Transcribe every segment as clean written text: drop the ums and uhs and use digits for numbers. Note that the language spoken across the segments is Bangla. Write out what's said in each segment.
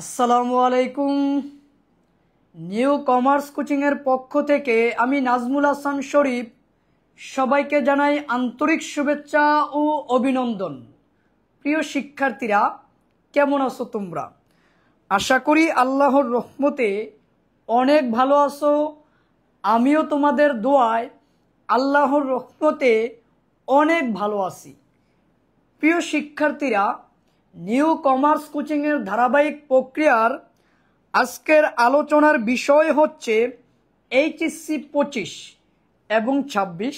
আসসালামু আলাইকুম। নিউ কমার্স কোচিংয়ের পক্ষ থেকে আমি নাজমুল হাসান শরীফ সবাইকে জানাই আন্তরিক শুভেচ্ছা ও অভিনন্দন। প্রিয় শিক্ষার্থীরা, কেমন আছো তোমরা? আশা করি আল্লাহর রহমতে অনেক ভালো আছো। আমিও তোমাদের দোয়ায় আল্লাহর রহমতে অনেক ভালো আছি। প্রিয় শিক্ষার্থীরা, নিউ কমার্স কোচিংয়ের ধারাবাহিক প্রক্রিয়ার আজকের আলোচনার বিষয় হচ্ছে এইচএসসি 25 এবং 26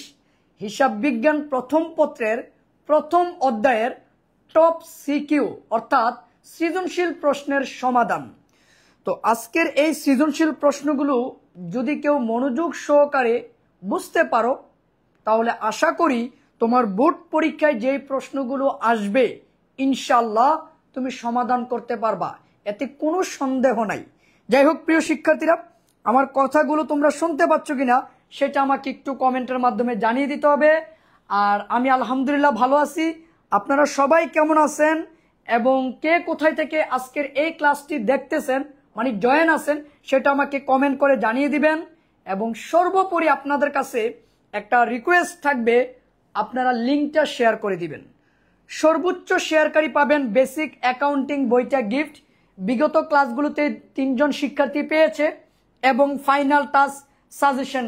হিসাব বিজ্ঞান প্রথম পত্রের প্রথম অধ্যায়ের টপ সিকিউ অর্থাৎ সৃজনশীল প্রশ্নের সমাধান। তো আজকের এই সৃজনশীল প্রশ্নগুলো যদি কেউ মনোযোগ সহকারে বুঝতে পারো তাহলে আশা করি তোমার বোর্ড পরীক্ষায় যেই প্রশ্নগুলো আসবে ইনশাল্লাহ তুমি সমাধান করতে পারবা, এতে কোনো সন্দেহ নাই। যাই হোক প্রিয় শিক্ষার্থীরা, আমার কথাগুলো তোমরা শুনতে পাচ্ছ কিনা সেটা আমাকে একটু কমেন্টের মাধ্যমে জানিয়ে দিতে হবে। আর আমি আলহামদুলিল্লাহ ভালো আছি। আপনারা সবাই কেমন আছেন এবং কে কোথায় থেকে আজকের এই ক্লাসটি দেখতেছেন মানে জয়েন আছেন সেটা আমাকে কমেন্ট করে জানিয়ে দিবেন। এবং সর্বোপরি আপনাদের কাছে একটা রিকোয়েস্ট থাকবে, আপনারা লিঙ্কটা শেয়ার করে দিবেন। সর্বোচ্চ শেয়ারকারী পাবেন বেসিক অ্যাকাউন্টিং বইটা গিফট। বিগত ক্লাসগুলোতে 3 জন শিক্ষার্থী পেয়েছে এবং ফাইনাল টাচ সাজেশন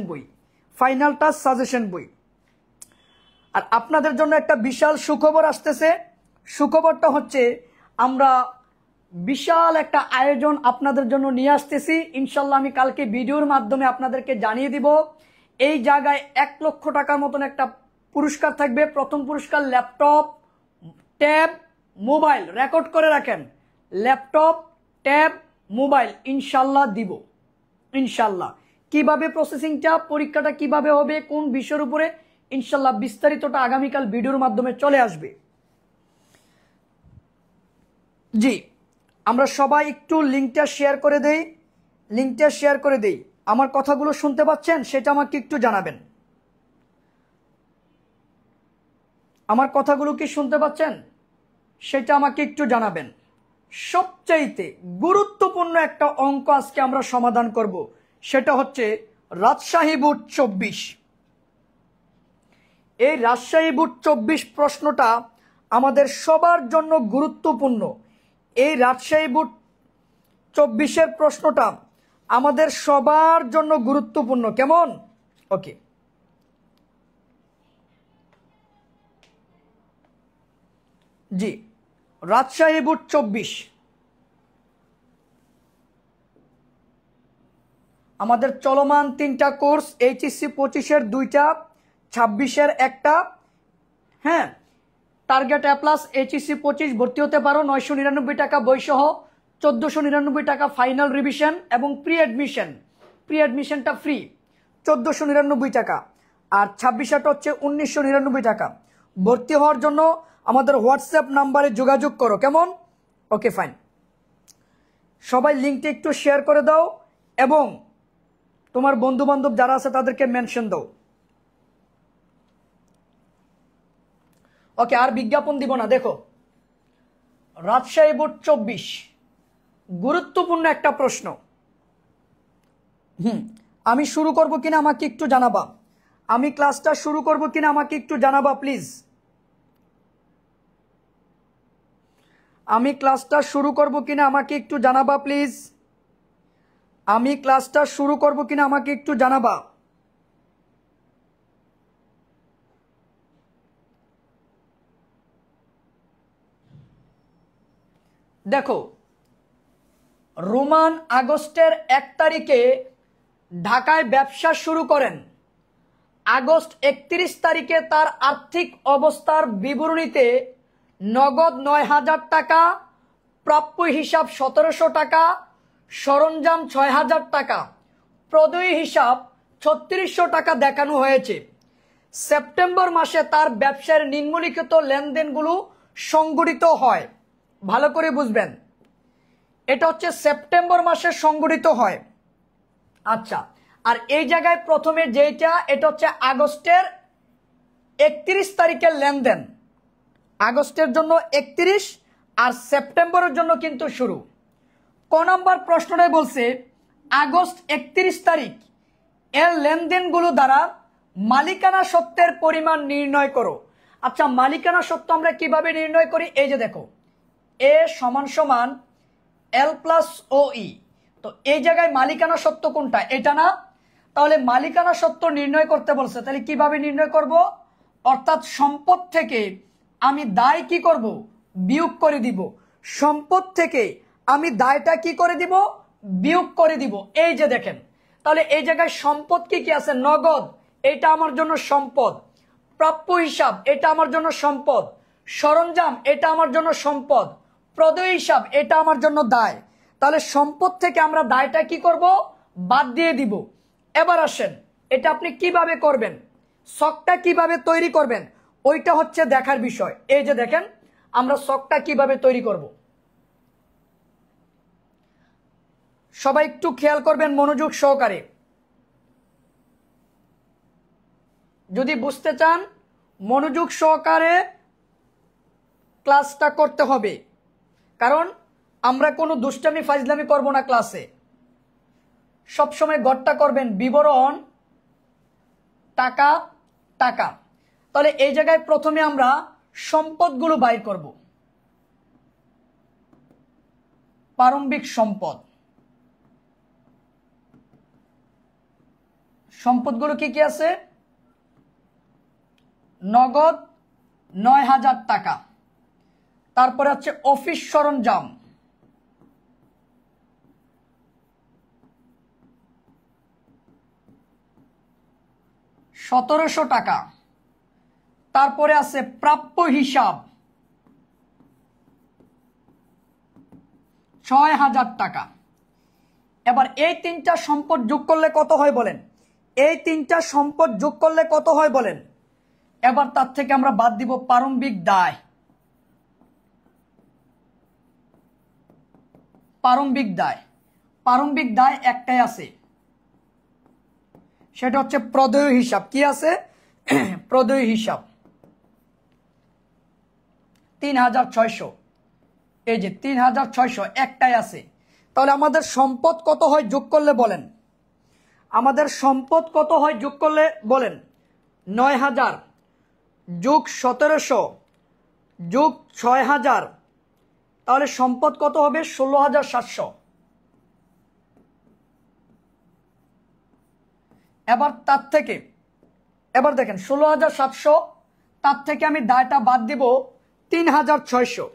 বই। আর আপনাদের জন্য একটা বিশাল সুখবর আসতেছে। সুখবরটা হচ্ছে আমরা বিশাল একটা আয়োজন আপনাদের জন্য নিয়ে আসতেছি। ইনশাল্লাহ আমি কালকে ভিডিওর মাধ্যমে আপনাদেরকে জানিয়ে দিব। এই জায়গায় 1 লক্ষ টাকার মতন একটা পুরস্কার থাকবে। প্রথম পুরস্কার ল্যাপটপ, ট্যাব, মোবাইল। রেকর্ড করে রাখেন, ল্যাপটপ, ট্যাব, মোবাইল ইনশাল্লাহ দিব। ইনশাল্লাহ কিভাবে প্রসেসিংটা, পরীক্ষাটা কিভাবে হবে, কোন বিষয়ের উপরে, ইনশাল্লাহ বিস্তারিতটা আগামীকাল ভিডিওর মাধ্যমে চলে আসবে। জি, আমরা সবাই একটু লিঙ্কটা শেয়ার করে দেই। আমার কথাগুলো শুনতে পাচ্ছেন সেটা আমাকে একটু জানাবেন। আমার কথাগুলো কি শুনতে পাচ্ছেন সেটা আমাকে একটু জানাবেন। সবচাইতে গুরুত্বপূর্ণ একটা অঙ্ক আজকে আমরা সমাধান করব, সেটা হচ্ছে রাজশাহী বোর্ড 24। এই রাজশাহী বোর্ড 24 প্রশ্নটা আমাদের সবার জন্য গুরুত্বপূর্ণ। এই রাজশাহী বোর্ড 24-এর প্রশ্নটা আমাদের সবার জন্য গুরুত্বপূর্ণ। কেমন? ওকে, জি, রাজশাহী বোর্ড 24 আমাদের চলমান 3টা কোর্স, এইচএসসি 25-এর 2টা, 26-এর 1টা। হ্যাঁ, টার্গেট এ প্লাস এইচএসসি 25 ভর্তি হতে পারো 999 টাকা বইসহ, 1499 টাকা ফাইনাল রিভিশন এবং প্রি অ্যাডমিশনটা ফ্রি 1499 টাকা। আর 26টা হচ্ছে 1999 টাকা। ভর্তি হওয়ার জন্য আমাদের হোয়াটসঅ্যাপ নাম্বারে যোগাযোগ করো। কেমন? Okay fine. সবাই লিঙ্কটা একটু শেয়ার করে দাও এবং তোমার বন্ধু বান্ধব যারা আছে তাদেরকে মেনশন দাও। ওকে, আর বিজ্ঞাপন দিব না। দেখো, রাজশাহী বোর্ড 24 গুরুত্বপূর্ণ একটা প্রশ্ন। আমি শুরু করব কিনা আমাকে একটু জানাবা। আমি ক্লাসটা শুরু করব কিনা আমাকে একটু জানাবা প্লিজ। আমি ক্লাসটা শুরু করব কিনা আমাকে একটু জানাবা প্লিজ। আমি ক্লাসটা শুরু করব কিনা আমাকে একটু জানাবা। দেখো, রোমান আগস্টের 1 তারিখে ঢাকায় ব্যবসা শুরু করেন। আগস্ট 31 তারিখে তার আর্থিক অবস্থার বিবরণীতে নগদ 9,000 টাকা, প্রাপ্য হিসাব 1700 টাকা, সরঞ্জাম 6,000 টাকা, প্রদেয় হিসাব 3600 টাকা দেখানো হয়েছে। সেপ্টেম্বর মাসে তার ব্যবসার নিম্নলিখিত লেনদেনগুলো সংগঠিত হয়। ভালো করে বুঝবেন, এটা হচ্ছে সেপ্টেম্বর মাসে সংগঠিত হয়। আচ্ছা, আর এই জায়গায় প্রথমে যেটা, এটা হচ্ছে আগস্টের 31 তারিখের লেনদেন। আগস্টের জন্য 31 আর সেপ্টেম্বরের জন্য কিন্তু শুরু। ক নাম্বার প্রশ্নটাই বলছে আগস্ট 31 তারিখ এর লেনদেনগুলো দ্বারা মালিকানা সত্ত্বের পরিমাণ নির্ণয় করো। আচ্ছা, মালিকানা সত্ত্ব আমরা কিভাবে নির্ণয় করি? এই যে দেখো, এ সমান সমান এল প্লাস ও ই। তো এই জায়গায় মালিকানা সত্ত্ব কোনটা? এটা না? তাহলে মালিকানা সত্ত্ব নির্ণয় করতে বলছে, তাহলে কিভাবে নির্ণয় করব? অর্থাৎ সম্পদ থেকে আমি দায় কি করব? বিয়োগ করে দিব। সম্পদ থেকে আমি দায়টা কি করে দিব? বিয়োগ করে দিব। এই যে দেখেন, তাহলে এই জায়গায় সম্পদ কি কি আছে? নগদ, এটা আমার জন্য সম্পদ। প্রাপ্য হিসাব, এটা আমার জন্য সম্পদ। সরঞ্জাম, এটা আমার জন্য সম্পদ। প্রদেয় হিসাব, এটা আমার জন্য দায়। তাহলে সম্পদ থেকে আমরা দায়টা কি করব? বাদ দিয়ে দিব। এবার আসেন, এটা আপনি কিভাবে করবেন, ছকটা কিভাবে তৈরি করবেন, ওইটা হচ্ছে দেখার বিষয়। এই যে দেখেন, আমরা ছকটা কিভাবে তৈরি করব, সবাই একটু খেয়াল করবেন মনোযোগ সহকারে। যদি বুঝতে চান মনোযোগ সহকারে ক্লাসটা করতে হবে, কারণ আমরা কোনো দুষ্টামি ফাজলামি করব না ক্লাসে। সবসময় গড়টা করবেন বিবরণ টাকা টাকা। তাহলে এই জায়গায় প্রথমে আমরা সম্পদগুলো বাইর করব। প্রারম্ভিক সম্পদ, সম্পদগুলো কি কি আছে? নগদ ৯,০০০ টাকা। তারপরে হচ্ছে অফিস সরঞ্জাম, সতেরোশো টাকা। তারপরে আছে প্রাপ্য হিসাব ৬,০০০ টাকা। এবার এই তিনটা সম্পদ যোগ করলে কত হয় বলেন? এই তিনটা সম্পদ যোগ করলে কত হয় বলেন? এবার তার থেকে আমরা বাদ দিব প্রারম্ভিক দায়। প্রারম্ভিক দায়, প্রারম্ভিক দায় একটাই আছে, সেটা হচ্ছে প্রদেয় হিসাব। কি আছে? প্রদেয় হিসাব ৩,৬০০। এই যে ৩,৬০০ একটাই আছে। তাহলে আমাদের সম্পদ কত হয় যোগ করলে বলেন? আমাদের সম্পদ কত হয় যোগ করলে বলেন? ৯,০০০ যোগ ১৭০০ যোগ ৬,০০০, তাহলে সম্পদ কত হবে? ১৬,৭০০। এবার তার থেকে, এবার দেখেন ১৬,৭০০, তার থেকে আমি দায়টা বাদ দিব ৩,৬০০,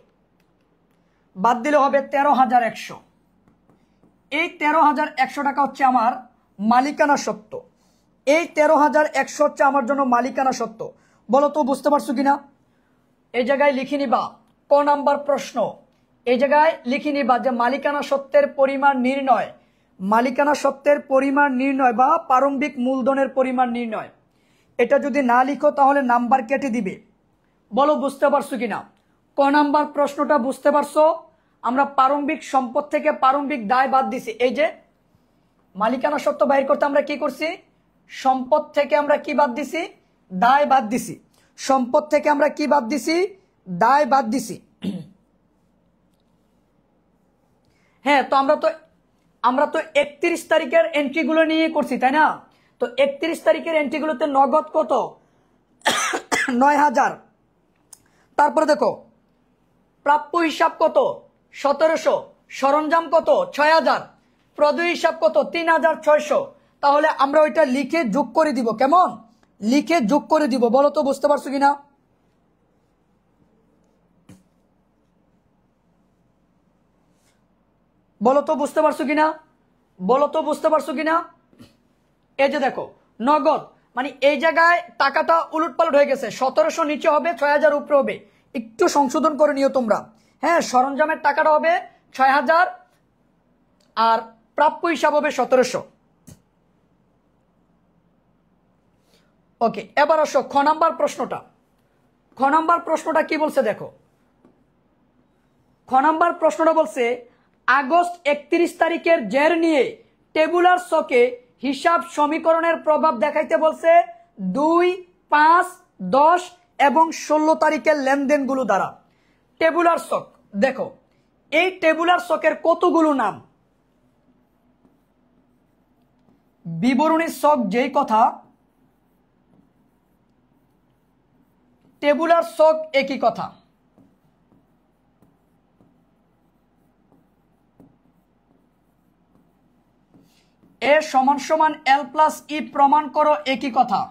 বাদ দিলে হবে ১৩,১০০। এই ১৩,১০০ টাকা হচ্ছে আমার মালিকানা সত্ত্ব। এই ১৩,১০০ হচ্ছে আমার জন্য মালিকানা সত্ত্ব। বলো তো বুঝতে পারছো কিনা? এই জায়গায় লিখে নিবা ক নাম্বার প্রশ্ন। এই জায়গায় লিখে নিবা যে মালিকানা সত্ত্বের পরিমাণ নির্ণয়, মালিকানা সত্ত্বের পরিমাণ নির্ণয় বা প্রারম্ভিক মূলধনের পরিমাণ নির্ণয়। এটা যদি না লিখো তাহলে নাম্বার কেটে দিবে। বলো বুঝতে পারছো কিনা? ক নাম্বার প্রশ্নটা বুঝতে পারছো? আমরা প্রারম্ভিক সম্পদ থেকে প্রারম্ভিক দায় বাদ দিছি। এই যে মালিকানা সত্ত্ব বাইর করতে আমরা কি করছি? সম্পদ থেকে আমরা কি বাদ দিছি? দায় বাদ দিছি। সম্পদ থেকে আমরা কি বাদ দিছি? দায় বাদ দিছি। হ্যাঁ, তো আমরা তো ৩১ তারিখের এন্ট্রিগুলো নিয়ে করছি, তাই না? তো ৩১ তারিখের এন্ট্রিগুলোতে নগদ কত? ৯,০০০। তারপরে দেখো প্রাপ্য হিসাব কত? ১৭০০। সরঞ্জাম কত? ৬,০০০। প্রদেয় হিসাব কত? ৩,৬০০। তাহলে আমরা ওইটা লিখে যোগ করে দিব। কেমন? লিখে যোগ করে দিব। বলো তো বুঝতে পারছো কিনা? বলো তো বুঝতে পারছো কিনা? বলো তো বুঝতে পারছো কিনা? এই যে দেখো নগদ, মানে এই জায়গায় টাকাটা উলটপালট হয়ে গেছে। ১৭০০ নিচে হবে, ৬,০০০ উপরে হবে। একটু সংশোধন করে নিও তোমরা। হ্যাঁ, সরঞ্জামের টাকাটা হবে ৬,০০০ আর প্রাপ্য হিসাব হবে ১৭০০। ওকে, এবার আসো খ নাম্বার প্রশ্নটা। খ নাম্বার প্রশ্নটা কি বলছে দেখো। খ নাম্বার প্রশ্নটা বলছে আগস্ট ৩১ তারিখের জের নিয়ে টেবুলার ছকে হিসাব সমীকরণের প্রভাব দেখাইতে বলছে ২, ৫, ১০ এবং ১৬ তারিখের লেনদেনগুলো দ্বারা। টেবুলার ছক দেখো, এই টেবুলার ছকের কতগুলো নাম? বিবরণী ছক যেই কথা, টেবুলার ছক একই কথা। এ সমান সমান এল প্লাস ই প্রমাণ করো একই কথা।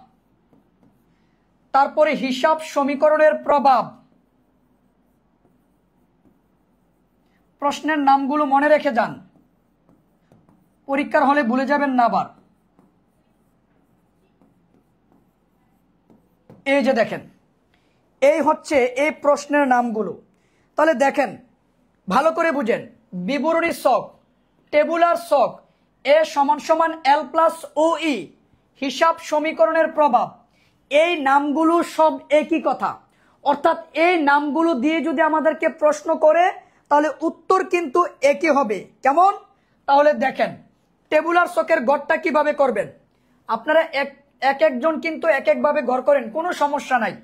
তারপরে হিসাব সমীকরণের প্রভাব। প্রশ্নের নামগুলো মনে রেখে যান, পরীক্ষার হলে ভুলে যাবেন না আবার। এই যে দেখেন, এই হচ্ছে এই প্রশ্নের নামগুলো। তাহলে দেখেন, ভালো করে বুঝেন, বিবরণী ছক, টেবুলার ছক, এ সমান সমান এল প্লাস ও ই, হিসাব সমীকরণের প্রভাব, এই নামগুলো সব একই কথা। অর্থাৎ এই নামগুলো দিয়ে যদি আমাদেরকে প্রশ্ন করে তাহলে উত্তর কিন্তু একই হবে। কেমন? তাহলে দেখেন, টেবুলার ছকের গড়টা কিভাবে করবেন। আপনারা এক একজন কিন্তু এক একভাবে গড় করেন, কোনো সমস্যা নাই।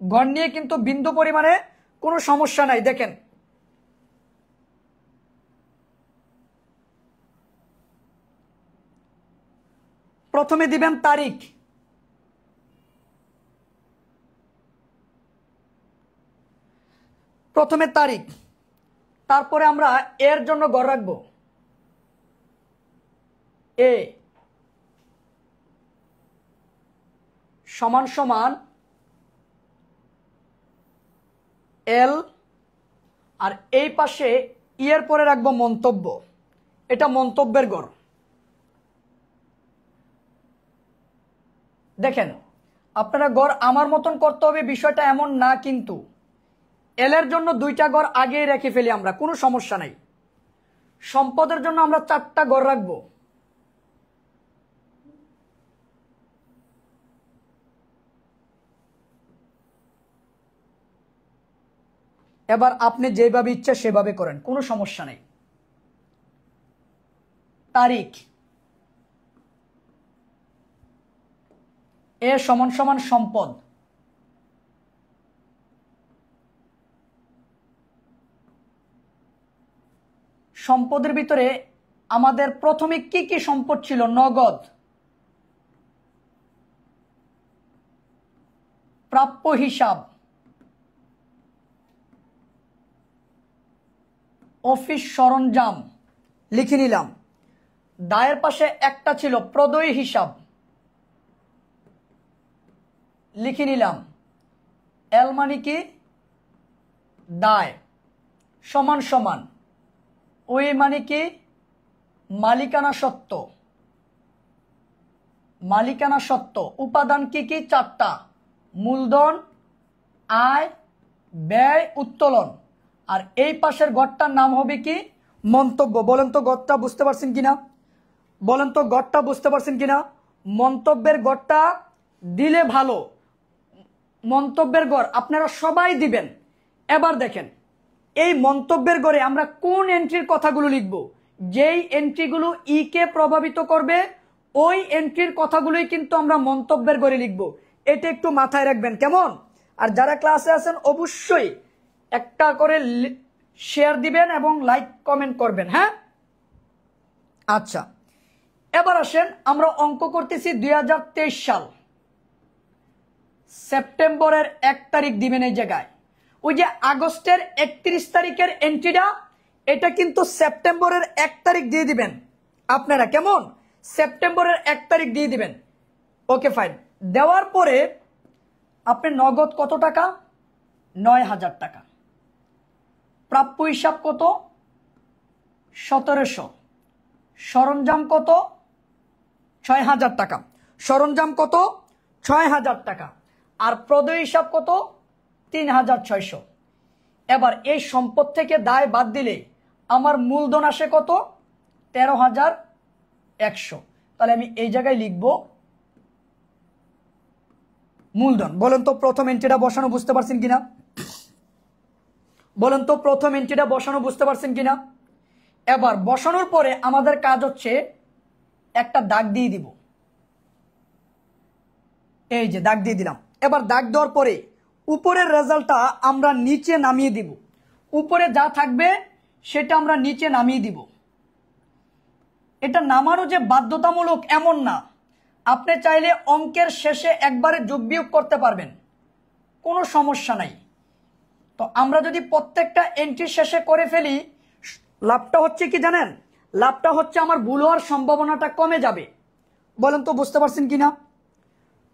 গড় নিয়ে কিন্তু বিন্দু পরিমাণে কোনো সমস্যা নাই। দেখেন, প্রথমে দিবেন তারিখ, প্রথমে তারিখ, তারপরে আমরা এর জন্য গড় রাখবো এ সমান সমান এল, আর এই পাশে ই এর পরে রাখবো মন্তব্য, এটা মন্তব্যের গড়। দেখেন, আপনারা গড় আমার মতন করতে হবে বিষয়টা এমন না, কিন্তু এল এর জন্য 2টা গড় আগেই রেখে ফেলি আমরা, কোনো সমস্যা নাই। সম্পদের জন্য আমরা 4টা গড় রাখবো। এবার আপনি যেভাবে ইচ্ছা সেভাবে করেন, কোনো সমস্যা নেই। তারিখ, এ সমান সমান সম্পদ, সম্পদের ভিতরে আমাদের প্রথমে কি কি সম্পদ ছিল? নগদ, প্রাপ্য হিসাব, অফিস সরঞ্জাম লিখে নিলাম। দায়ের পাশে একটা ছিল প্রদেয় হিসাব, লিখে নিলাম। এল মানে কি? দায়, সমান সমান ওই মানে কি? মালিকানা সত্ত্ব, মালিকানা সত্ত্ব। উপাদান কি কি? 4টা, মূলধন, আয়, ব্যয়, উত্তোলন। আর এই পাশের গড়টার নাম হবে কি? মন্তব্য। বলেন তো গড়টা বুঝতে পারছেন কিনা? বলেন তো গড়টা বুঝতে পারছেন কিনা? মন্তব্যের গড়টা দিলে ভালো, মন্তব্যের গড় আপনারা সবাই দিবেন। এবার দেখেন, এই মন্তব্যের গড়ে আমরা কোন এন্ট্রির কথাগুলো লিখব? যেই এন্ট্রিগুলো ই কে প্রভাবিত করবে ওই এন্ট্রির কথাগুলোই কিন্তু আমরা মন্তব্যের গড়ে লিখব। এটা একটু মাথায় রাখবেন, কেমন? আর যারা ক্লাসে আছেন অবশ্যই একটা করে শেয়ার দিবেন এবং লাইক কমেন্ট করবেন। হ্যাঁ, আচ্ছা, এবার আসেন, আমরা অঙ্ক করতেছি 2023 সাল, সেপ্টেম্বরের 1 তারিখ দিবেন এই জায়গায়। ওই যে আগস্টের 31 তারিখের এন্ট্রিটা, এটা কিন্তু সেপ্টেম্বরের 1 তারিখ দিয়ে দিবেন আপনারা। কেমন? সেপ্টেম্বরের 1 তারিখ দিয়ে দিবেন। ওকে, ফাইন। দেওয়ার পরে আপনি নগদ কত টাকা? 9,000 টাকা। প্রাপ্য হিসাব কত? 1700। সরঞ্জাম কত? 6,000 টাকা। সরঞ্জাম কত? 6,000 টাকা। আর প্রদেয় হিসাব কত? 3,600। এবার এই সম্পদ থেকে দায় বাদ দিলে আমার মূলধন আসে কত? 13,100। তাহলে আমি এই জায়গায় লিখব মূলধন। বলেন তো প্রথম এন্ট্রিটা বসানো বুঝতে পারছেন কিনা? বলেন তো প্রথম এন্ট্রিটা বসানো বুঝতে পারছেন কিনা? এবার বসানোর পরে আমাদের কাজ হচ্ছে একটা দাগ দিয়ে দিব। এই যে দাগ দিয়ে দিলাম। এবার দাগ দেওয়ার পরে উপরের রেজাল্টটা আমরা নিচে নামিয়ে দিব। উপরে যা থাকবে সেটা আমরা নিচে নামিয়ে দিব। এটা নামারও যে বাধ্যতামূলক এমন না, আপনি চাইলে অঙ্কের শেষে একবারে যোগ বিয়োগ করতে পারবেন, কোনো সমস্যা নাই। তো আমরা যদি প্রত্যেকটা এন্ট্রি শেষে করে ফেলি, লাভটা হচ্ছে কি জানেন, লাভটা হচ্ছে আমার ভুল হওয়ার সম্ভাবনাটা কমে যাবে। বলেন তো বুঝতে পারছেন কিনা,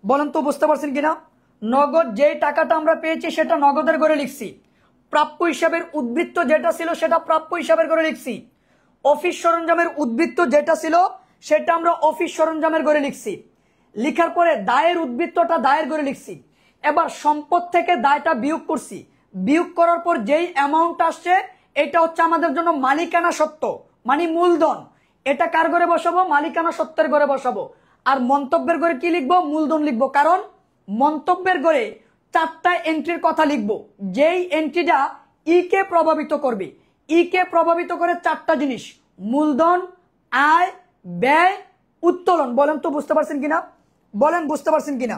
বলেন তো বুঝতে পারছেন কিনা। নগদ যেই টাকাটা আমরা পেয়েছি সেটা নগদের করে লিখছি, প্রাপ্য হিসাবের উদ্বৃত্ত যেটা ছিল সেটা প্রাপ্য হিসাবের করে লিখছি, অফিস সরঞ্জামের উদ্বৃত্ত যেটা ছিল সেটা আমরা অফিস সরঞ্জামের করে লিখছি, লিখার পরে দায়ের উদ্বৃত্তটা দায়ের করে লিখছি। এবার সম্পদ থেকে দায়টা বিয়োগ করছি, বিয়োগ করার পর যেই অ্যামাউন্ট আসছে এটা হচ্ছে আমাদের জন্য মালিকানা সত্ত্ব, মানে মূলধন। এটা কার ঘরে বসাবো, মালিকানা সত্ত্বের ঘরে বসাবো। আর মন্তব্যের ঘরে কি লিখবো, মূলধন লিখবো। কারণ মন্তব্যের ঘরে 4টা এন্ট্রির কথা লিখবো, যেই এন্ট্রিটা ই কে প্রভাবিত করবে। ই কে প্রভাবিত করে 4টা জিনিস, মূলধন, আয়, ব্যয়, উত্তোলন। বলেন তো বুঝতে পারছেন কিনা, বলেন বুঝতে পারছেন কিনা।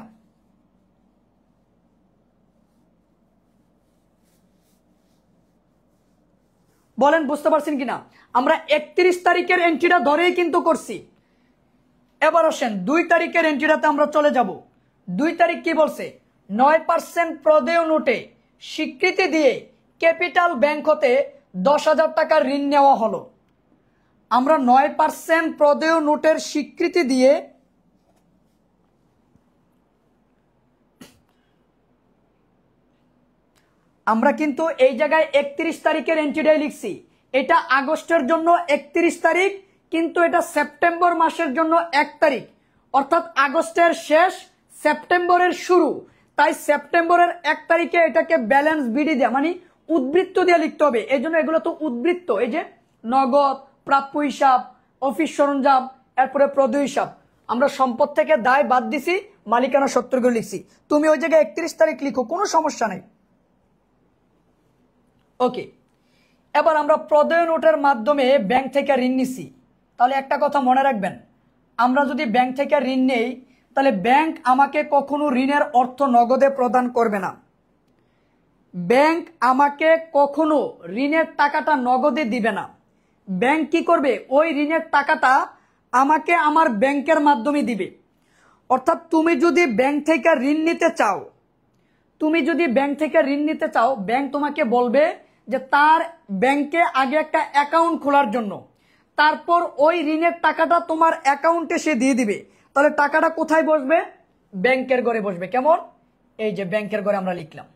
বলেন বুঝতে পারছেন কিনা। আমরা 31 তারিখের এন্ট্রিটা ধরেই কিন্তু করছি। এবার আসেন 2 তারিখের এন্ট্রিটাতে আমরা চলে যাব। 2 তারিখ কি বলছে, 9% প্রদেয় নোটে স্বীকৃতি দিয়ে ক্যাপিটাল ব্যাংক হতে 10,000 টাকার ঋণ নেওয়া হলো। আমরা 9% প্রদেয় নোটের স্বীকৃতি দিয়ে আমরা কিন্তু এই জায়গায় 31 তারিখের এন্ট্রিটাই লিখছি। এটা আগস্টের জন্য 31 তারিখ, কিন্তু এটা সেপ্টেম্বর মাসের জন্য 1 তারিখ, অর্থাৎ আগস্টের শেষ সেপ্টেম্বরের শুরু। তাই সেপ্টেম্বরের 1 তারিখে এটাকে ব্যালেন্স বিডি দেয়া মানে উদ্বৃত্ত দিয়ে লিখতে হবে। এই জন্য এগুলো তো উদ্বৃত্ত, এই যে নগদ, প্রাপ্য হিসাব, অফিস সরঞ্জাম, এরপরে প্রদেয় হিসাব। আমরা সম্পদ থেকে দায় বাদ দিছি, মালিকানা সত্ত্বের করে লিখছি। তুমি ওই জায়গায় 31 তারিখ লিখো, কোনো সমস্যা নাই। ওকে, এবার আমরা প্রদেয় নোটের মাধ্যমে ব্যাংক থেকে ঋণ নিছি। তাহলে একটা কথা মনে রাখবেন, আমরা যদি ব্যাংক থেকে ঋণ নেই তাহলে ব্যাংক আমাকে কখনো ঋণের অর্থ নগদে প্রদান করবে না। ব্যাংক আমাকে কখনো ঋণের টাকাটা নগদে দিবে না। ব্যাংক কি করবে, ওই ঋণের টাকাটা আমাকে আমার ব্যাংকের মাধ্যমে দিবে। অর্থাৎ তুমি যদি ব্যাংক থেকে ঋণ নিতে চাও, তুমি যদি ব্যাংক থেকে ঋণ নিতে চাও, ব্যাংক তোমাকে বলবে যে তার ব্যাংকে আগে একটা অ্যাকাউন্ট খোলার জন্য, তারপর ওই ঋণের টাকাটা তোমার অ্যাকাউন্টে সে দিয়ে দিবে। তাহলে টাকাটা কোথায় বসবে, ব্যাংকের ঘরে বসবে। কেমন, এই যে ব্যাংকের ঘরে আমরা লিখলাম।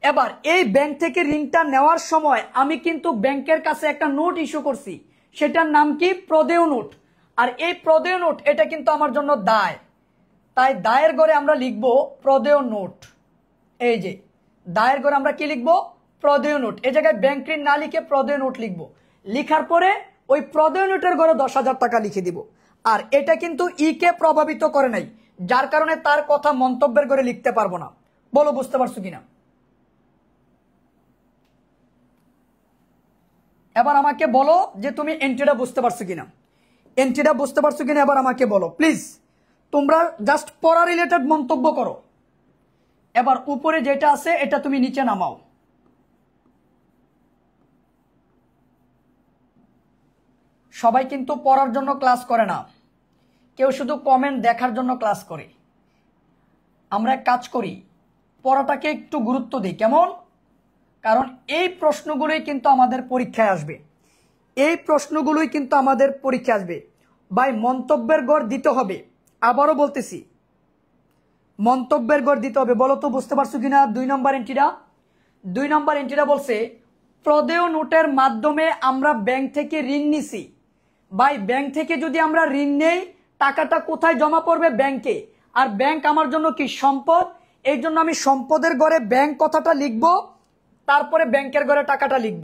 এবার এই ব্যাংক থেকে ঋণটা নেওয়ার সময় আমি কিন্তু ব্যাংকের কাছে একটা নোট ইস্যু করছি, সেটার নাম কি, প্রদেয় নোট। আর এই প্রদেয় নোট এটা কিন্তু আমার জন্য দায়, তাই দায়ের ঘরে আমরা লিখব প্রদেয় নোট। এই যে দায়ের ঘরে আমরা কি লিখব, প্রদেয় নোট। এই জায়গায় ব্যাংক ঋণ না লিখে প্রদেয় নোট লিখব। লিখার পরে ওই প্রদেয় নোটের ঘরে 10,000 টাকা লিখে দিব। আর এটা কিন্তু ই কে প্রভাবিত করে নাই, যার কারণে তার কথা মন্তব্যের ঘরে লিখতে পারবো না। বলো বুঝতে পারছো কিনা। এবার আমাকে বলো যে তুমি এন্ট্রিটা বুঝতে পারছো কিনা, এন্ট্রিটা বুঝতে পারছো কিনা এবার আমাকে বলো প্লিজ। তোমরা জাস্ট পড়া রিলেটেড মন্তব্য করো। এবার উপরে যেটা আছে এটা তুমি নিচে নামাও। সবাই কিন্তু পড়ার জন্য ক্লাস করে না, কেউ শুধু কমেন্ট দেখার জন্য ক্লাস করে। আমরা এক কাজ করি, পড়াটাকে একটু গুরুত্ব দিই। কেমন, কারণ এই প্রশ্নগুলোই কিন্তু আমাদের পরীক্ষায় আসবে, এই প্রশ্নগুলোই কিন্তু আমাদের পরীক্ষায় আসবে। ভাই মন্তব্যের গড় দিতে হবে, আবারও বলতেছি মন্তব্যের গড় দিতে হবে। বলো তো বুঝতে পারছো কিনা। 2 নম্বর এন্ট্রিটা, 2 নম্বর এন্ট্রিটা বলছে প্রদেয় নোটের মাধ্যমে আমরা ব্যাংক থেকে ঋণ নিছি। ভাই ব্যাংক থেকে যদি আমরা ঋণ নেই, টাকাটা কোথায় জমা পড়বে, ব্যাংকে। আর ব্যাংক আমার জন্য কি, সম্পদ। এই জন্য আমি সম্পদের ঘরে ব্যাংক কথাটা লিখব, তারপরে ব্যাংকের ঘরে টাকাটা লিখব।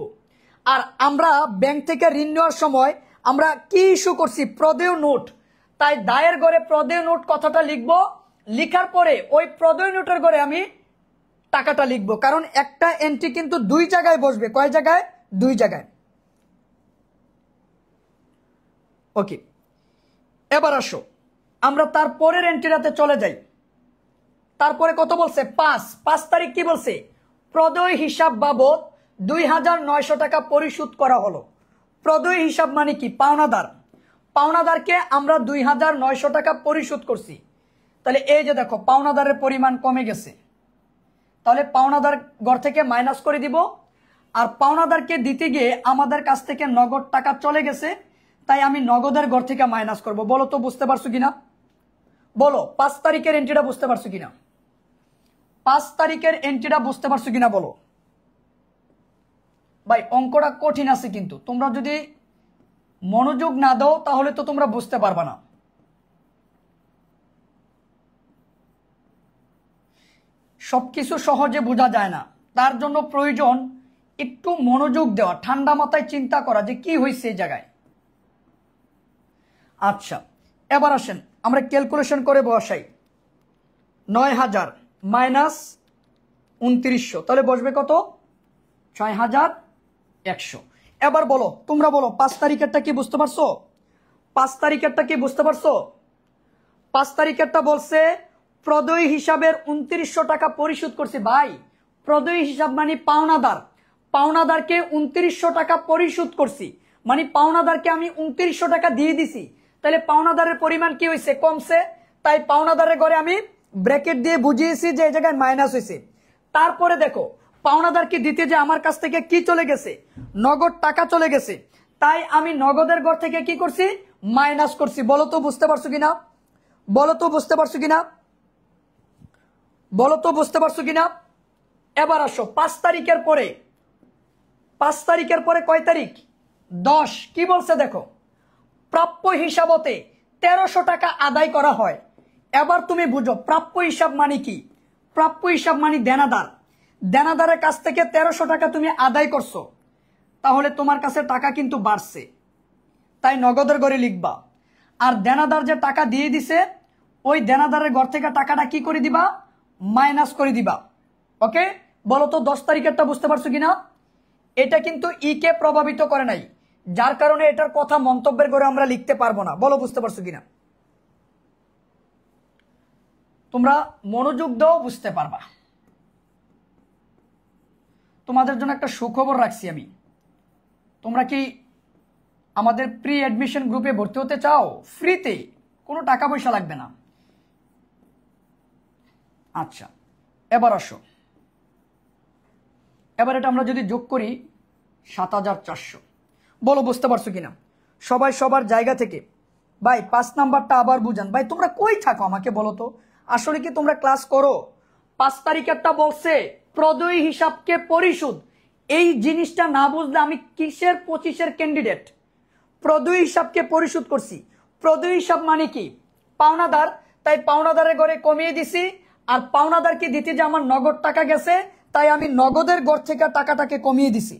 আর আমরা ব্যাংক থেকে ঋণ নেওয়ার সময় আমরা কি ইস্যু করছি, প্রদেয় নোট। তাই দায়ের ঘরে প্রদেয় নোট কথাটা লিখব, লিখার পরে ওই প্রদেয় নোটের ঘরে আমি টাকাটা লিখব। কারণ একটা এন্ট্রি কিন্তু 2 জায়গায় বসবে। কয় জায়গায়, 2 জায়গায়। ওকে, এবার আসো আমরা তারপরের এন্ট্রিটাতে চলে যাই। তারপরে কত বলছে, 5 তারিখ কি বলছে, প্রদেয় হিসাব বাবদ 2900 টাকা পরিশোধ করা হলো। প্রদেয় হিসাব মানে কি? পাওনাদার। পাওনাদারকে আমরা 2900 টাকা পরিশোধ করছি। তাহলে এই যে দেখো পাওনাদারের পরিমাণ কমে গেছে। তাহলে পাওনাদার ঘর থেকে মাইনাস করে দিব। আর পাওনাদারকে দিতে গিয়ে আমাদের কাছ থেকে নগদ টাকা চলে গেছে, তাই আমি নগদের ঘর থেকে মাইনাস করব। বলো তো বুঝতে পারছো কিনা? বলো 5 তারিখের এন্ট্রিটা বুঝতে পারছো কিনা? 5 তারিখের এন্ট্রিটা বুঝতে পারছো কিনা বলো ভাই। অঙ্কটা কঠিন আছে, কিন্তু তোমরা যদি মনোযোগ না দাও তাহলে তো তোমরা বুঝতে পারবা না। সবকিছু সহজে বোঝা যায় না, তার জন্য প্রয়োজন একটু মনোযোগ দেওয়া, ঠান্ডা মাথায় চিন্তা করা যে কি হয়েছে এই জায়গায়। আচ্ছা, এবার আসেন আমরা ক্যালকুলেশন করে বসাই। 9000 মাইনাস 2900, তাহলে বসবে কত? 6100। এবার বলো, তোমরা বলো 5 তারিখেরটা কি বুঝতে পারছো? 5 তারিখেরটা কি বুঝতে পারছো? 5 তারিখেরটা বলছে প্রদেয় হিসাবের 2900 টাকা পরিশোধ করছি। ভাই প্রদেয় হিসাব মানে পাওনাদার। পাওনাদারকে 2900 টাকা পরিশোধ করছি, মানে পাওনাদারকে আমি 2900 টাকা দিয়ে দিছি। তাহলে পাওনাদারের পরিমাণ কি হয়েছে? কমছে। তাই পাওনাদারের ঘরে আমি ব্র্যাকেট দিয়ে বুঝিয়েছি যে এই জায়গায় মাইনাস হয়েছে। তারপরে দেখো পাওনাদারকে দিতে যে আমার কাছ থেকে কি চলে গেছে? নগদ টাকা চলে গেছে। তাই আমি নগদের ঘর থেকে কি করছি? মাইনাস করছি। বলো তো বুঝতে পারছো কিনা? বলো তো বুঝতে পারছো কিনা? বলো তো বুঝতে পারছো কিনা? এবার আসো 5 তারিখের পরে। 5 তারিখের পরে কয় তারিখ? 10। কি বলছে দেখো, প্রাপ্য হিসাবতে 1300 টাকা আদায় করা হয়। এবার তুমি বুঝো প্রাপ্য হিসাব মানে কি? প্রাপ্য হিসাব মানে দেনাদার। দেনাদারের কাছ থেকে 1300 টাকা তুমি আদায় করছো, তাহলে তোমার কাছে টাকা কিন্তু বাড়ছে, তাই নগদের ঘরে লিখবা। আর দেনাদার যে টাকা দিয়ে দিছে, ওই দেনাদারের ঘর থেকে টাকাটা কি করে দিবা? মাইনাস করে দিবা। ওকে, বলো তো 10 তারিখেরটা বুঝতে পারছো কিনা? এটা কিন্তু ই কে প্রভাবিত করে নাই, যার কারণে এটার কথা মন্তব্যের ঘরে আমরা লিখতে পারবো না। বলো বুঝতে পারছো কিনা? তোমরা মনোযোগ দাও, বুঝতে পারবা। তোমাদের জন্য একটা সুখবর রাখছি আমি। তোমরা কি আমাদের প্রি অ্যাডমিশন গ্রুপে ভর্তি হতে চাও? ফ্রিতে, কোনো টাকা পয়সা লাগবে না। আচ্ছা, এবার আসো। এবার এটা আমরা যদি যোগ করি 7400। বলো বুঝতে পারছো কিনা? সবাই সবার জায়গা থেকে। ভাই 5 নাম্বারটা আবার বুঝান। ভাই তোমরা কই থাকো আমাকে বলো তো, আসলে কি তোমরা ক্লাস করো? 5 তারিখেরটা বলছে প্রদেয় হিসাবকে পরিশোধ। এই জিনিসটা না বুঝলে আমি কিসের 25-এর ক্যান্ডিডেট? প্রদেয় হিসাবকে পরিশোধ করছি। প্রদেয় হিসাব মানে কি? পাওনাদার। তাই পাওনাদারের ঘরে কমিয়ে দিছি। আর পাওনাদারকে দিতে যে আমার নগদ টাকা গেছে, তাই আমি নগদের ঘর থেকে টাকাটাকে কমিয়ে দিছি।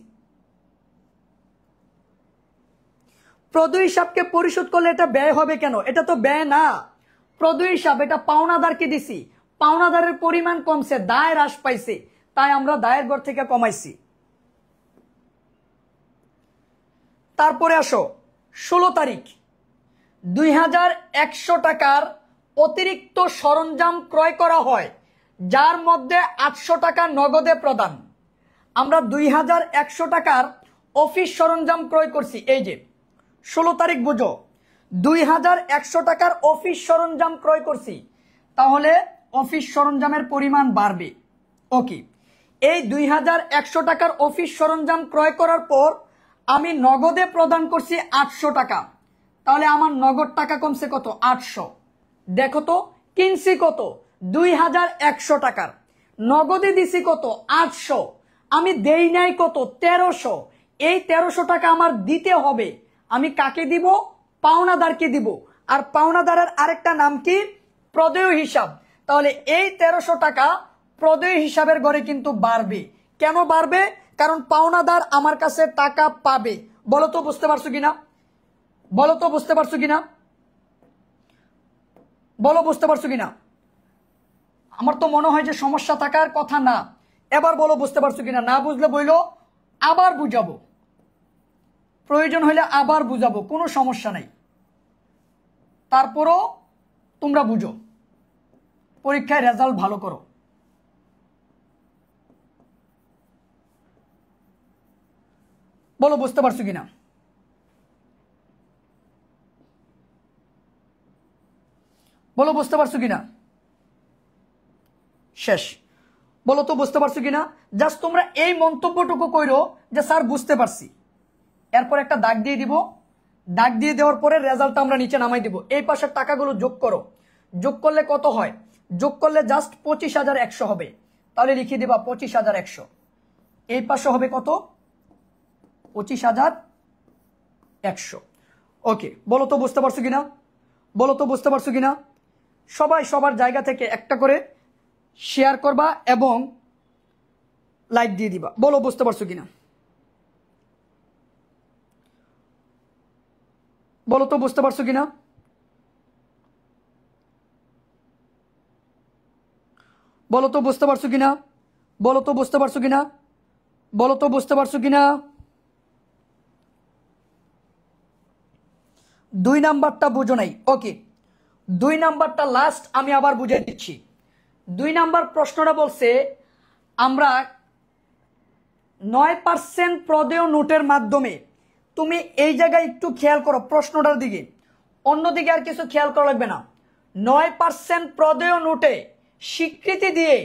প্রদেয় হিসাবকে পরিশোধ করলে এটা ব্যয় হবে কেন? এটা তো ব্যয় না। প্রদেয় হিসাব এটা পাওনাদারকে দিছি, পাওনাদারের পরিমাণ কমছে, দায় হ্রাস পাইছে, তাই আমরা দায়ের ঘর থেকে কমাইছি। তারপরে আসো 16 তারিখ। 2100 টাকার অতিরিক্ত সরঞ্জাম ক্রয় করা হয়, যার মধ্যে 800 টাকা নগদে প্রদান। আমরা 2100 টাকার অফিস সরঞ্জাম ক্রয় করছি। এই যে 16 তারিখ বুঝো, 2100 টাকার অফিস সরঞ্জাম ক্রয় করছি, তাহলে অফিস সরঞ্জামের পরিমাণ বাড়বে। ওকে, এই 2100 টাকার অফিস সরঞ্জাম ক্রয় করার পর আমি নগদে প্রদান করছি 800 টাকা, তাহলে আমার নগদ টাকা কমছে কত? 800। দেখো তো কিনছি কত? 2100 টাকার, নগদে দিছি কত? 800। আমি দেই নাই কত? 1300। এই 1300 টাকা আমার দিতে হবে। আমি কাকে দিব? পাওনাদারকে দিব। আর পাওনাদারের আরেকটা নাম কি? প্রদেয় হিসাব। তাহলে এই 1300 টাকা প্রদেয় হিসাবের ঘরে কিন্তু বাড়বে। কেন বাড়বে? কারণ পাওনাদার আমার কাছে টাকা পাবে। বলো তো বুঝতে পারছো কিনা? বলো তো বুঝতে পারছো কিনা? বলো বুঝতে পারছো কিনা? আমার তো মনে হয় যে সমস্যা থাকার কথা না। এবার বলো বুঝতে পারছো কিনা? না বুঝলে বইলো, আবার বুঝাবো, প্রয়োজন হলে আবার বুঝাবো, কোনো সমস্যা নাই। তারপরও তোমরা বুঝো, পরীক্ষায় রেজাল্ট ভালো করো। বলো বুঝতে পারছো কিনা? বলো বুঝতে পারছো কিনা? শেষ। বলো তো বুঝতে পারছো কিনা? জাস্ট তোমরা এই মন্তব্যটুকু কইরো যে স্যার বুঝতে পারছি, এরপর একটা দাগ দিয়ে দিব। দাগ দিয়ে দেওয়ার পরে রেজাল্টটা আমরা নিচে নামাই দিব। এই পাশের টাকাগুলো যোগ করো, যোগ করলে কত হয়? যোগ করলে জাস্ট 25,100 হবে। তাহলে লিখে দিবা 25,100। এই পাশে হবে কত? 25,100। ওকে, বলো তো বুঝতে পারছো কিনা? বলো তো বুঝতে পারছো কিনা? সবাই সবার জায়গা থেকে একটা করে শেয়ার করবা এবং লাইক দিয়ে দিবা। বলো বুঝতে পারছো কিনা? বলো তো বুঝতে পারছো কিনা? বলো তো বুঝতে পারছো কিনা? বলো তো বুঝতে পারছো কিনা? বলো তো বুঝতে পারছো কিনা? 2 নাম্বারটা বুঝো নাই। ওকে, 2 নাম্বারটা লাস্ট আমি আবার বুঝিয়ে দিচ্ছি। 2 নাম্বার প্রশ্নটা বলছে আমরা 9% প্রদেয় নোটের মাধ্যমে, তুমি এই জায়গায় একটু খেয়াল করো প্রশ্নটার দিকে, অন্যদিকে আর কিছু খেয়াল করা লাগবে না। 9% প্রদেয় নোটে স্বীকৃতি দিয়ে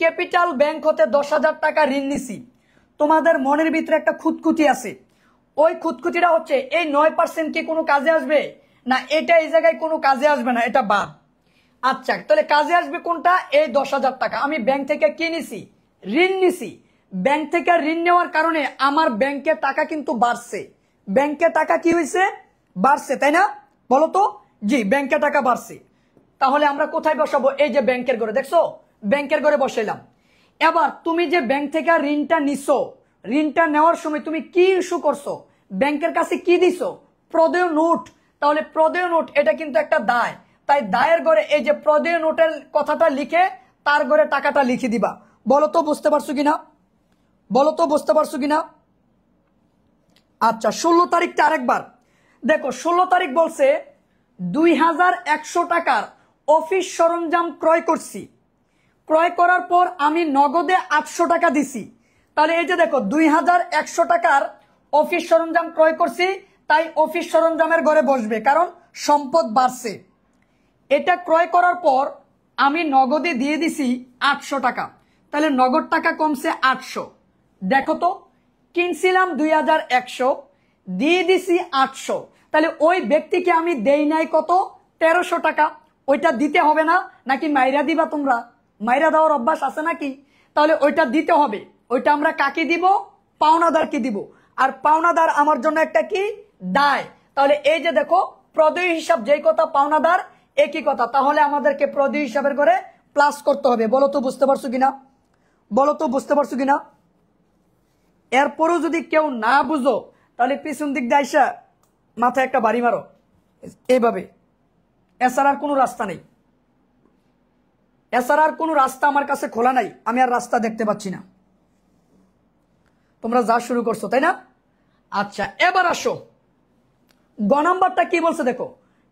ক্যাপিটাল ব্যাংক হতে 10,000 টাকা ঋণ নিছি। তোমাদের মনের ভিতরে একটা খুঁতখুঁতি আছে, ওই খুঁতখুঁতিটা হচ্ছে এই 9% কি কোনো কাজে আসবে না, এটা এই জায়গায় কোনো কাজে আসবে না, এটা বাদ। আচ্ছা, তাহলে কাজে আসবে কোনটা? এই 10,000 টাকা আমি ব্যাংক থেকে কি নিছি? ঋণ নিছি। ব্যাংক থেকে ঋণ নেওয়ার কারণে আমার ব্যাংকের টাকা কিন্তু বাড়ছে। ব্যাংকের টাকা কি হয়েছে? বাড়ছে, তাই না? বলো তো। জি, ব্যাংকের টাকা বাড়ছে। তাহলে আমরা কোথায় বসাবো? এই যে ব্যাংকের ঘরে, দেখছো? ব্যাংকের ঘরে বসাইলাম। এবার তুমি যে ব্যাংক থেকে ঋণটা নিছো, ঋণটা নেওয়ার সময় তুমি কি ইস্যু করছো? ব্যাংকের কাছে কি দিছো? প্রদেয় নোট। তাহলে প্রদেয় নোট এটা কিন্তু একটা দায়, তাই দায়ের ঘরে এই যে প্রদেয় নোটের কথাটা লিখে তার ঘরে টাকাটা লিখে দিবা। বলো তো বুঝতে পারছো কিনা? বলো তো বুঝতে পারছো কিনা? আচ্ছা, 16 তারিখটা আরেকবার দেখো। 16 তারিখ বলছে 2,100 টাকার অফিস সরঞ্জাম ক্রয় করছি। ক্রয় করার পর আমি নগদে 800 টাকা দিছি। তাহলে এই যে দেখো 2,100 টাকার অফিস সরঞ্জাম ক্রয় করছি, তাই অফিস সরঞ্জামের ঘরে বসবে, কারণ সম্পদ বাড়ছে। এটা ক্রয় করার পর আমি নগদে দিয়ে দিছি 800 টাকা, তাহলে নগদ টাকা কমছে 800। দেখো তো, কিনছিলাম 2,100, দিয়ে দিছি 800, তাহলে ওই ব্যক্তিকে আমি দেই নাই কত? 1,300 টাকা। ওইটা দিতে হবে না নাকি মাইরা দিবা তোমরা? মাইরা দেওয়ার অভ্যাস আছে নাকি? তাহলে ওইটা দিতে হবে। ওইটা আমরা কাকে দিব? পাওনাদারকে দিব। আর পাওনাদার আমার জন্য একটা কি? দায়। তাহলে এই যে দেখো প্রদেয় হিসাব যেই কথা, পাওনাদার একই কথা। তাহলে আমাদেরকে প্রদেয় হিসাবের করে প্লাস করতে হবে। বলো তো বুঝতে পারছো কিনা? বলো তো বুঝতে পারছো কিনা? এরপরও যদি কেউ না বুঝো তাহলে পিছন দিক দিয়ে আইসা মাথায় একটা বাড়ি মারো, এইভাবে। এছাড়া আর কোনো রাস্তা নেই। এছাড়া আর কোনো রাস্তা আমার কাছে খোলা নাই। আমি আর রাস্তা দেখতে পাচ্ছি না। তোমরা যা শুরু করছো, তাই না? আচ্ছা, এবার আসো গ নাম্বারটা কি বলছে দেখো।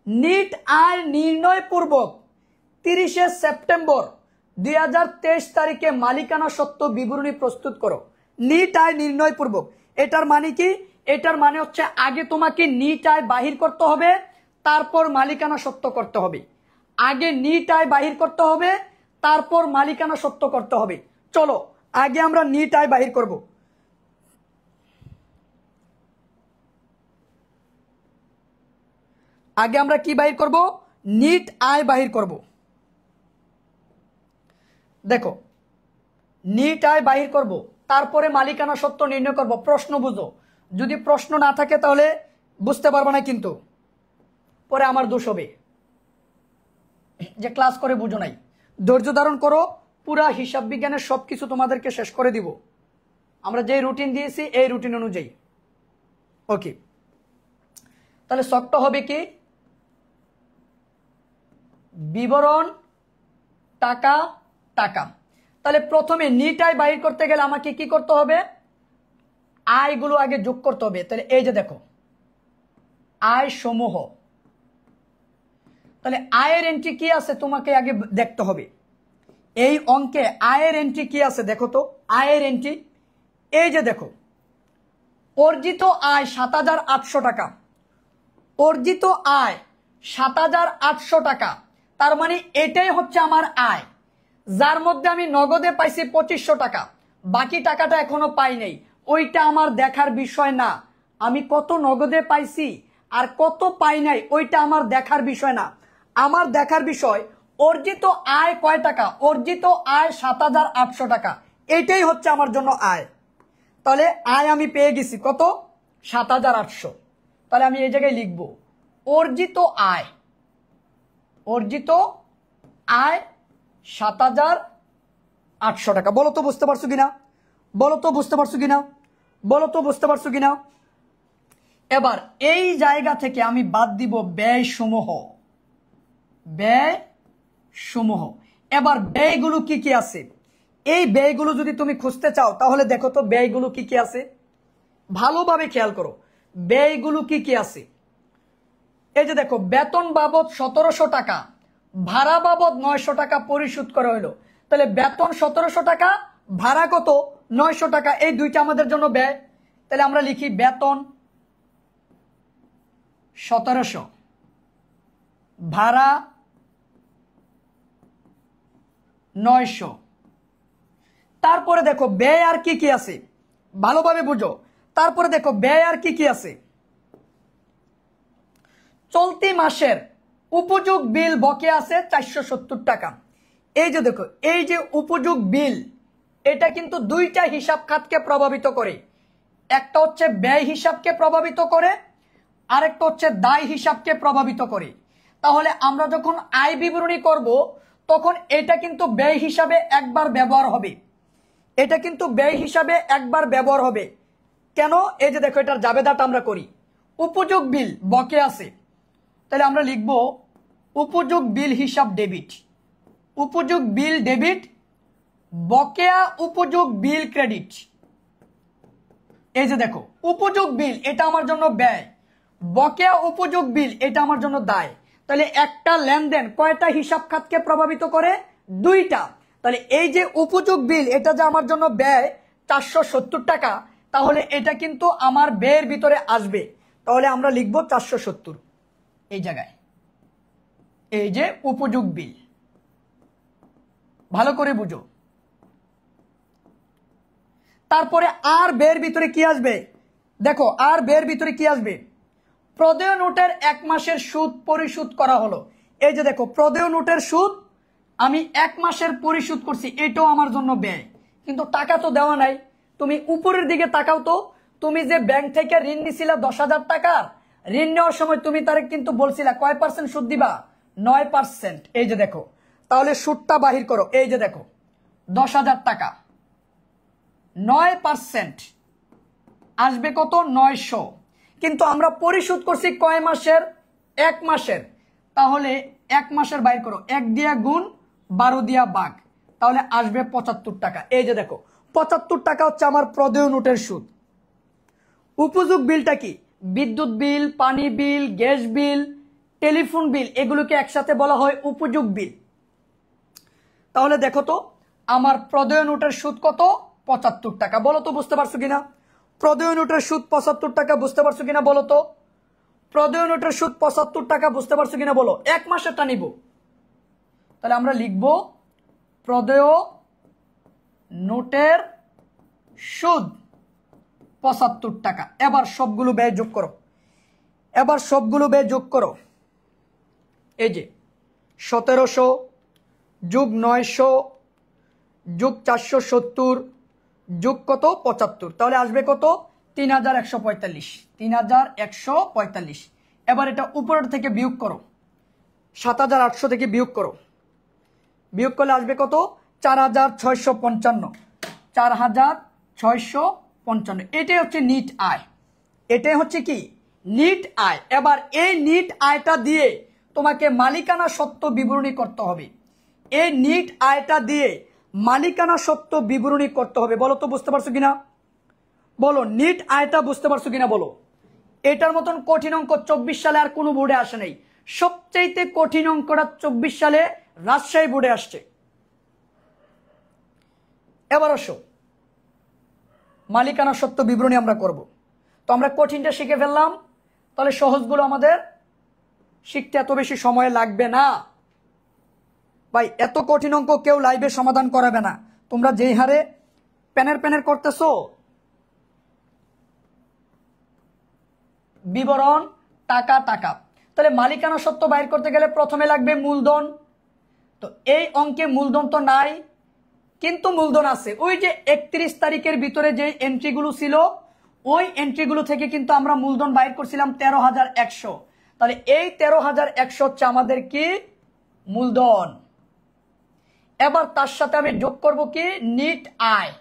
নিট আয় নির্ণয় পূর্বক 30শে সেপ্টেম্বর 2023 তারিখে মালিকানা সত্ত্ব বিবরণী প্রস্তুত করো। নিট আয় নির্ণয় পূর্বক, এটার মানে কি? এটার মানে হচ্ছে আগে তোমাকে নিট আয় বাহির করতে হবে, তারপর মালিকানা সত্ত্ব করতে হবে। আগে নিট আয় বাহির করতে হবে, তারপর মালিকানা সত্ত্ব করতে হবে। চলো আগে আমরা নিট আয় বাহির করব। আগে আমরা কি বাহির করব? নিট আয় বাহির করব। দেখো, নিট আয় বাহির করব, তারপরে মালিকানা সত্ত্ব নির্ণয় করব। প্রশ্ন বুঝো, যদি প্রশ্ন না থাকে তাহলে বুঝতে পারবো না, কিন্তু পরে আমার দোষ হবে যে ক্লাস করে বুঝো নাই। ধৈর্য ধারণ করো, পুরা হিসাব বিজ্ঞানের সবকিছু তোমাদেরকে শেষ করে দিব আমরা যে রুটিন দিয়েছি, এই রুটিন অনুযায়ী। ওকে, তাহলে শখটা হবে কি? বিবরণ, টাকা, টাকা। তাহলে প্রথমে নিট আয় বাহির করতে গেলে আমাকে কি করতে হবে? আয়গুলো আগে যোগ করতে হবে। তাহলে এই যে দেখো আয় সমূহ, তাহলে আয়ের এন্ট্রি কি আছে তোমাকে আগে দেখতে হবে। এই অঙ্কে আয়ের এন্ট্রি কি আছে দেখো তো। আয়ের এন্ট্রি এই যে দেখো অর্জিত আয় ৭,৮০০ টাকা, অর্জিত আয় ৭,৮০০ টাকা। তার মানে এটাই হচ্ছে আমার আয়, যার মধ্যে আমি নগদে পাইছি ২৫০০ টাকা, বাকি টাকাটা এখনো পাই নাই। ওইটা আমার দেখার বিষয় না, আমি কত নগদে পাইছি আর কত পাই নাই ওইটা আমার দেখার বিষয় না। আমার দেখার বিষয় অর্জিত আয় কয় টাকা, অর্জিত আয় ৭,৮০০ টাকা, এটাই হচ্ছে আমার জন্য আয়। তাহলে আয় আমি পেয়ে গেছি কত, ৭,৮০০। তাহলে আমি এই জায়গায় লিখব অর্জিত আয়, অর্জিত আয় ৭,৮০০ টাকা। বলো তো বুঝতে পারছো কিনা, বলো তো বুঝতে পারছো কিনা, বলো তো বুঝতে পারছো কিনা। এবার এই জায়গা থেকে আমি বাদ দিব ব্যয় সমূহ, ব্যয় সমূহ। এবার ব্যয়গুলো কি কি আছে, এই ব্যয়গুলো যদি তুমি খুঁজতে চাও তাহলে দেখো তো ব্যয়গুলো কি কি আছে, ভালোভাবে খেয়াল করো ব্যয়গুলো কি কি আছে। এই যে দেখো, বেতন বাবদ ১৭০০ টাকা, ভাড়া বাবদ ৯০০ টাকা পরিশোধ করা হলো। তাহলে বেতন ১৭০০ টাকা, ভাড়া কত ৯০০ টাকা, এই দুইটা আমাদের জন্য ব্যয়। তাহলে আমরা লিখি বেতন ১৭০০, ভাড়া ৯০০। তারপরে দেখো ব্যয় আর কি কি আছে, ভালোভাবে বুঝো। তারপরে দেখো ব্যয় আর কি কি আছে। চলতি মাসের উপযোগ বিল বকেয়া আছে ৪৭০ টাকা। এই যে দেখো, এই যে উপযোগ বিল, এটা কিন্তু দুইটা হিসাব খাতকে প্রভাবিত করে, একটা হচ্ছে ব্যয় হিসাবকে প্রভাবিত করে, আরেকটা হচ্ছে দায় হিসাবকে প্রভাবিত করে। তাহলে আমরা যখন আয় বিবরণী করব তখন এটা কিন্তু ব্যয় হিসাবে একবার ব্যবহার হবে, এটা কিন্তু ব্যয় হিসাবে একবার ব্যবহার হবে। কেন, এই যে দেখো এটার জাবেদাটা আমরা করি, উপযোগ বিল বকেয়া আছে, তাহলে আমরা লিখব উপযোগ বিল হিসাব ডেবিট, উপযোগ বিল ডেবিট, বকেয়া উপযোগ বিল ক্রেডিট। এই যে দেখো উপযোগ বিল এটা আমার জন্য ব্যয়, বকেয়া উপযোগ বিল এটা আমার জন্য দায়। তাহলে একটা লেনদেন কয়টা হিসাব খাতকে প্রভাবিত করে, দুইটা। তাহলে এই যে উপযোগ বিল এটা যে আমার জন্য ব্যয় ৪৭০ টাকা, তাহলে এটা কিন্তু আমার ব্যয়ের ভিতরে আসবে। তাহলে আমরা লিখব ৪৭০ এই জায়গায়, এই যে উপযোগ বিল, ভালো করে বুঝো। তারপরে আর ব্যয়ের ভিতরে কি আসবে, দেখো আর ব্যয়ের ভিতরে কি আসবে, প্রদেয় নোটের ১ মাসের সুদ পরিশোধ করা হলো। এই যে দেখো প্রদেয় নোটের সুদ আমি ১ মাসের পরিশোধ করছি, এটাও আমার জন্য ব্যয়, কিন্তু টাকা তো দেওয়া নাই। তুমি উপরের দিকে তাকাও তো, তুমি যে ব্যাংক থেকে ঋণ নিছিলা ১০,০০০ টাকার, ঋণ নেওয়ার সময় তুমি তারে কিন্তু বলছিলা কয় পার্সেন্ট সুদ দিবা, ৯%। এই যে দেখো, তাহলে সুদটা বাহির করো। এই যে দেখো ১০,০০০ টাকা, ৯% আসবে কত, ৯০০। কিন্তু আমরা পরিশোধ করছি কয় মাসের, ১ মাসের। তাহলে ১ মাসের বাইর করো, ১ দিয়া গুণ ১২ দিয়া ভাগ, তাহলে আসবে ৭৫ টাকা। এই যে দেখো ৭৫ টাকা হচ্ছে আমার প্রদেয় নোটের সুদ। উপযোগ বিলটা কি, বিদ্যুৎ বিল, পানি বিল, গ্যাস বিল, টেলিফোন বিল, এগুলোকে একসাথে বলা হয় উপযোগ বিল। তাহলে দেখো তো আমার প্রদেয় নোটের সুদ কত, ৭৫ টাকা। বলো তো বুঝতে পারছো কিনা, প্রদেয় নোটের সুদ ৭৫ টাকা, বুঝতে পারছো কিনা বলো তো, প্রদেয় নোটের সুদ ৭৫ টাকা, বুঝতে পারছো কিনা বলো। ১ মাসেরটা নিব, তাহলে আমরা লিখব প্রদেয় নোটের সুদ ৭৫ টাকা। এবার সবগুলো ব্যয় যোগ করো, এবার সবগুলো ব্যয় যোগ করো। এই যে ১৭০০ যোগ ৯০০ যোগ ৪৭০ যোগ কত, ৭৫, তাহলে আসবে কত, ৩,১৪৫, ৩,১৪৫। এবার এটা উপরের থেকে বিয়োগ করো, ৭,৮০০ থেকে বিয়োগ করো, বিয়োগ করলে আসবে কত, ৪,৬৫৫, ৪,৬৫৫। এটাই হচ্ছে নিট আয়, এটাই হচ্ছে কি নিট আয়। এবার এই নিট আয়টা দিয়ে তোমাকে মালিকানা সত্ত্ব বিবরণী করতে হবে, এই নিট আয়টা দিয়ে মালিকানা সত্ত্ব বিবরণী করতে হবে। বলো তো বুঝতে পারছো কিনা, বলো নিট আয়টা বুঝতে পারছো কিনা বলো। এটার মতন কঠিন অঙ্ক ২৪ সালে আর কোনো বোর্ডে আসে নাই, সবচাইতে কঠিন অঙ্কটা ২৪ সালে রাজশাহী বোর্ডে আসছে। এবার আসো মালিকানা সত্ত্ব বিবরণী আমরা করব। তো আমরা কঠিনটা শিখে ফেললাম, তাহলে সহজগুলো আমাদের শিখতে এত বেশি সময় লাগবে না। ভাই এত কঠিন অঙ্ক কেউ লাইভে সমাধান করাবে না, তোমরা যেই হারে প্যানের করতেছো। বিবরণ টাকা টাকা, তাহলে মালিকানা সত্ত্ব বাইর করতে গেলে প্রথমে লাগবে মূলধন। তো এই অঙ্কে মূলধন তো নাই, কিন্তু মূলধন আছে। ওই যে 31 তারিখের ভিতরে যে এন্ট্রিগুলো ছিল, ওই এন্ট্রিগুলো থেকে কিন্তু আমরা মূলধন বাইর করছিলাম 13,100। তাহলে এই 13,100 হচ্ছে আমাদের কি মূলধন। এবার তার সাথে আমি যোগ করব কি নিট আয়।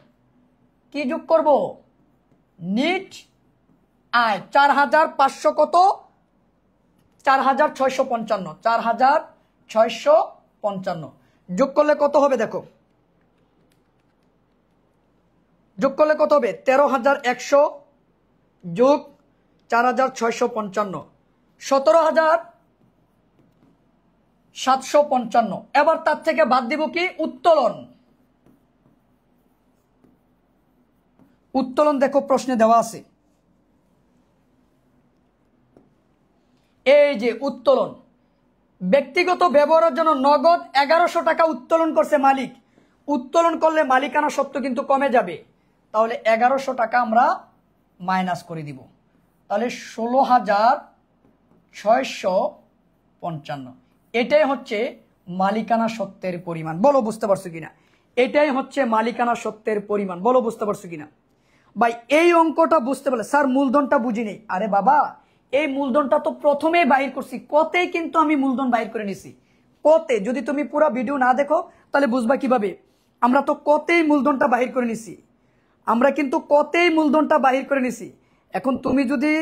কি যোগ করব? নিট আয় 4,500 কত? 4,655। 4,655 যোগ করলে কত হবে? দেখো যোগ করলে কত হবে? 13,100 যোগ 4,655, 17,755। এবার তার থেকে বাদ দিব কি উত্তোলন। উত্তোলন দেখো প্রশ্নে দেওয়া আছে, এই যে উত্তোলন। ব্যক্তিগত ব্যবহারের জন্য নগদ 1100 টাকা উত্তোলন করছে মালিক। উত্তোলন করলে মালিকানা সত্ত্ব কিন্তু কমে যাবে, তাহলে 1100 টাকা আমরা মাইনাস করে দিব, তাহলে 16,655। এটাই হচ্ছে মালিকানা সত্ত্বের পরিমাণ। বলো বুঝতে পারছো কিনা? এটাই হচ্ছে মালিকানা সত্ত্বের পরিমাণ। বলো বুঝতে পারছো কিনা? ভাই এই অঙ্কটা বুঝতে পারলে স্যার মূলধনটা বুঝিনি। আরে বাবা, এই মূলধনটা তো প্রথমেই বাইর করছি, কতেই কিন্তু আমি মূলধন বাইর করে নিছি। কতে যদি তুমি পুরো ভিডিও না দেখো তাহলে বুঝবা কিভাবে। আমরা তো কতেই মূলধনটা বাহির করে নিছি, আমরা কিন্তু কতেই মূলধনটা বাহির করে নিছি। এখন তুমি যদি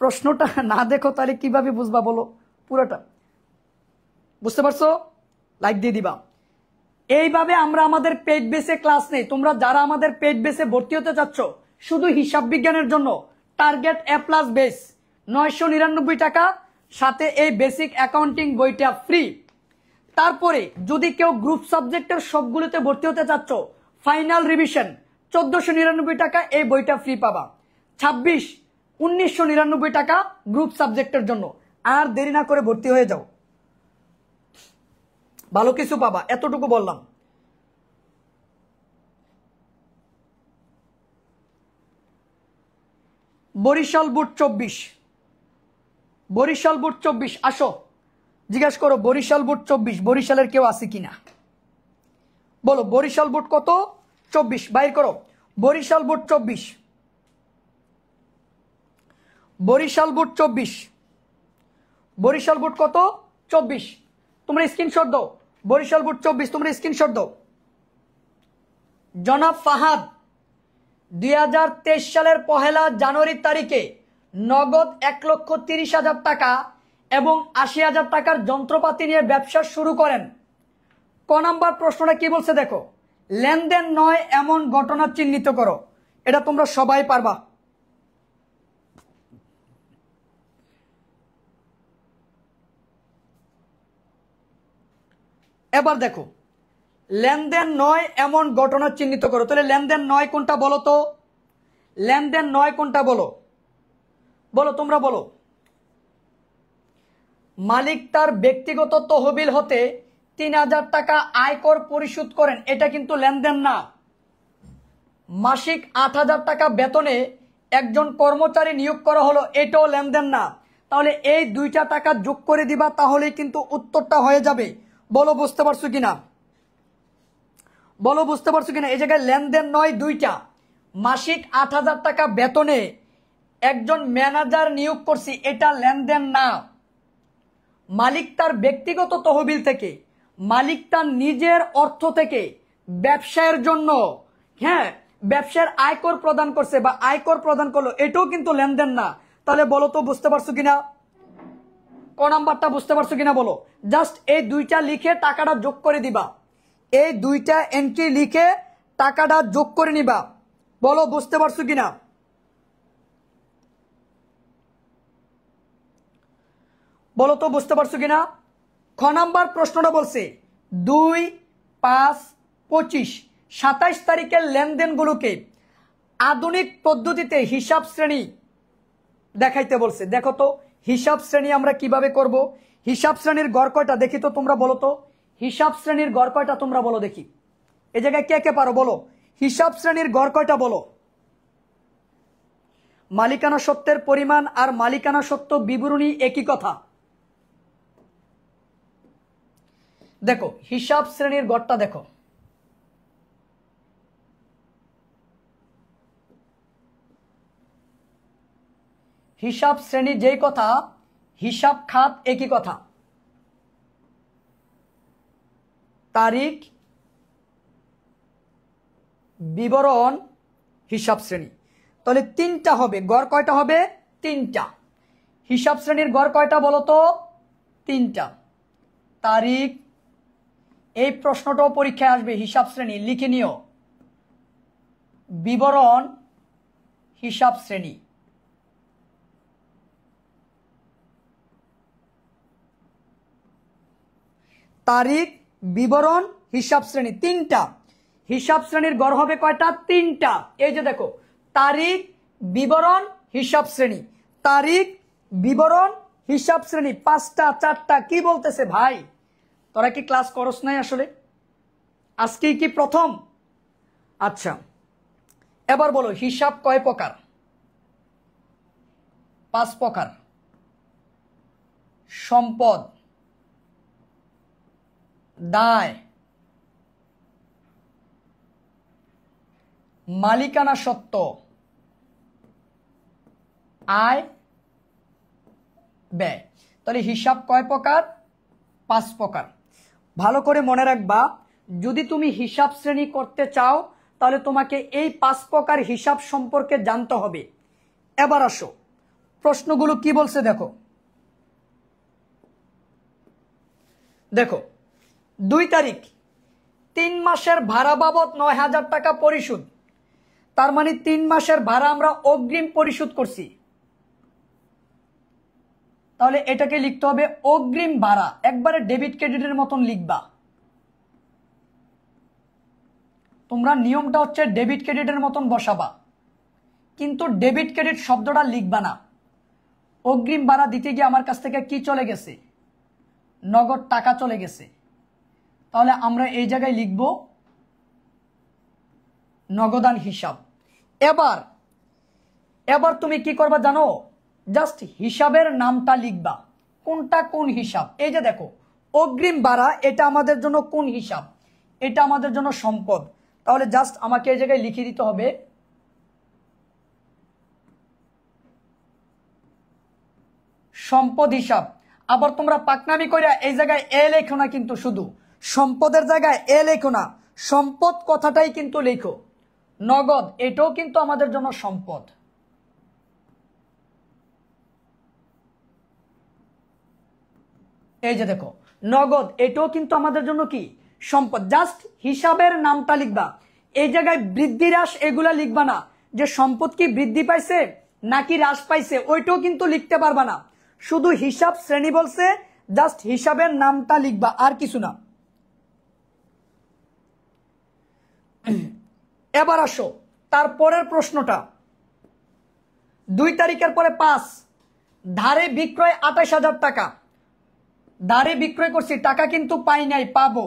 প্রশ্নটা না দেখো তাহলে কিভাবে বুঝবা বলো? পুরোটা বুঝতে পারছো? লাইক দিয়ে দিবা। এইভাবে আমরা আমাদের পেড বেসে ক্লাস নেই। তোমরা যারা আমাদের পেড বেসে ভর্তি হতে চাচ্ছ শুধু হিসাব বিজ্ঞানের জন্য, টার্গেট A+ বেস 999 টাকা, সাথে এই বেসিক অ্যাকাউন্টিং বইটা ফ্রি। তারপরে যদি কেউ গ্রুপ সাবজেক্টের সবগুলোতে ভর্তি হতে চাচ্ছ, ফাইনাল রিভিশন 1499 টাকা, এই বইটা ফ্রি পাবা। 26 1999 টাকা গ্রুপ সাবজেক্টের জন্য। আর দেরি না করে ভর্তি হয়ে যাও, ভালো কিছু পাবা, এতটুকু বললাম। বরিশাল বুট 24, বরিশাল বুট 24 আসো, জিজ্ঞাসা করো বরিশাল বুট 24 বরিশালের কেউ আছে কিনা। বলো বরিশাল বুট কত? 24 বাইর করো। বরিশাল বুট 24, বরিশাল বুট 24, বরিশাল বুট কত? 24। তোমরা স্ক্রিনশট দাও, বরিশাল বুট 24 তোমরা স্ক্রিনশট দাও। জনাব ফাহাদ 2023 সালের 1 জানুয়ারি তারিখে নগদ 1,30,000 টাকা এবং 80,000 টাকার যন্ত্রপাতি নিয়ে ব্যবসা শুরু করেন। ক নাম্বার প্রশ্নটা কি বলছে দেখো, লেনদেন নয় এমন ঘটনা চিহ্নিত করো। এটা তোমরা সবাই পারবা। এবার দেখো, লেনদেন নয় এমন ঘটনা চিহ্নিত করো। তাহলে লেনদেন নয় কোনটা বলো তো? লেনদেন নয় কোনটা বলো? বলো তোমরা বলো। মালিক তার ব্যক্তিগত তহবিল হতে 3,000 টাকা আয়কর পরিশোধ করেন, এটা কিন্তু লেনদেন না। মাসিক 8,000 টাকা বেতনে একজন কর্মচারী নিয়োগ করা হলো, এটাও লেনদেন না। তাহলে এই দুইটা টাকা যোগ করে দিবা, তাহলেই কিন্তু উত্তরটা হয়ে যাবে। বলো বুঝতে পারছো কিনা? বলো বুঝতে পারছো কিনা? এই জায়গায় লেনদেন নয় দুইটা। মাসিক 8,000 টাকা বেতনে একজন ম্যানেজার নিয়োগ করছি, এটা লেনদেন না। মালিক তার ব্যক্তিগত তহবিল থেকে, মালিক তার নিজের অর্থ থেকে ব্যবসায়ের জন্য, হ্যাঁ ব্যবসার আয়কর প্রদান করছে বা আয়কর প্রদান করলো, এটাও কিন্তু লেনদেন না। তাহলে বলো তো বুঝতে পারছো কিনা? ক নাম্বারটা বুঝতে পারছো কিনা বলো? জাস্ট এই দুইটা লিখে টাকাটা যোগ করে দিবা, এই দুইটা এন্ট্রি লিখে টাকাটা যোগ করে নিবা। বলো বুঝতে পারছো কিনা? বলো তো বুঝতে পারছো কিনা? খ নাম্বার প্রশ্নটা বলছে 2, 5, 25, 27 তারিখের লেনদেনগুলোকে আধুনিক পদ্ধতিতে হিসাব শ্রেণী দেখাইতে বলছে। দেখো তো হিসাব শ্রেণী আমরা কিভাবে করব। হিসাব শ্রেণীর গড় কয়টা দেখি তো তোমরা বলো তো, হিসাব শ্রেণীর গড় কয়টা তোমরা বলো দেখি। এই জায়গায় কে কে পারো বলো, হিসাব শ্রেণীর গড় কয়টা বলো। মালিকানা সত্ত্বের পরিমাণ আর মালিকানা সত্ত্ব বিবরণী একই কথা। দেখো হিসাব শ্রেণীর গড়টা দেখো, হিসাব শ্রেণী যেই কথা, হিসাব খাত একই কথা। তারিখ, বিবরণ, হিসাব শ্রেণী, তাহলে তিনটা হবে। গড় কয়টা হবে? তিনটা। হিসাব শ্রেণীর গড় কয়টা বলো তো? তিনটা। তারিখ, এই প্রশ্নটাও পরীক্ষায় আসবে, হিসাব শ্রেণী লিখে নিও। বিবরণ, হিসাব শ্রেণী। তারিখ, বিবরণ, হিসাব শ্রেণী, তিনটা। হিসাব শ্রেণীর গড় হবে কয়টা? তিনটা। এই যে দেখো, তারিখ, বিবরণ, হিসাব শ্রেণী, তারিখ, বিবরণ, হিসাব শ্রেণী, পাঁচটা চারটা। কি বলতেছে ভাই, তোরা কি ক্লাস করস নাই আসলে? আজকেই কি প্রথম? আচ্ছা, এবার বলো হিসাব কয় প্রকার? 5 প্রকার। সম্পদ, দায়, মালিকানা সত্ত্ব, আয়, ব্যয়। তাহলে হিসাব কয় প্রকার? 5 প্রকার। ভালো করে মনে রাখবা, যদি তুমি হিসাব শ্রেণী করতে চাও তাহলে তোমাকে এই 5 প্রকার হিসাব সম্পর্কে জানতে হবে। এবার আসো প্রশ্নগুলো কি বলছে দেখো। দেখো 2 তারিখ 3 মাসের ভাড়া বাবদ 9,000 টাকা পরিশোধ। তার মানে 3 মাসের ভাড়া আমরা অগ্রিম পরিশোধ করছি, তাহলে এটাকে লিখতে হবে অগ্রিম ভাড়া। একবারে ডেবিট ক্রেডিটের মতন লিখবা। তোমরা নিয়মটা হচ্ছে ডেবিট ক্রেডিটের মতন বসাবা, কিন্তু ডেবিট ক্রেডিট শব্দটা লিখবা না। অগ্রিম ভাড়া দিতে গিয়ে আমার কাছ থেকে কি চলে গেছে? নগদ টাকা চলে গেছে। তাহলে আমরা এই জায়গায় লিখব নগদান হিসাব। এবার তুমি কি করবা জানো? জাস্ট হিসাবের নামটা লিখবা, কোনটা কোন হিসাব। এই যে দেখো অগ্রিম ভাড়া, এটা আমাদের জন্য কোন হিসাব? এটা আমাদের জন্য সম্পদ। তাহলে জাস্ট আমাকে এই জায়গায় লিখে দিতে হবে সম্পদ হিসাব। আবার তোমরা পাকনামি কইরা এই জায়গায় এ লেখো না, কিন্তু শুধু সম্পদের জায়গায় এ লেখো না, সম্পদ কথাটাই কিন্তু লেখো। নগদ, এটাও কিন্তু আমাদের জন্য সম্পদ। এই যে দেখো নগদ, এটাও কিন্তু আমাদের জন্য কি? সম্পদ। জাস্ট হিসাবের নামটা লিখবা। এই জায়গায় বৃদ্ধি হ্রাস এগুলা লিখবা না, যে সম্পদ কি বৃদ্ধি পাইছে নাকি হ্রাস পাইছে, ওইটাও কিন্তু লিখতে পারবা না। শুধু হিসাব শ্রেণী বলছে, জাস্ট হিসাবের নামটা লিখবা, আর কিছু না। এবার আসো তারপরের প্রশ্নটা। 2 তারিখের পরে 5, ধারে বিক্রয় 28,000 টাকা। ধারে বিক্রয় করছি, টাকা কিন্তু পাই নাই, পাবো।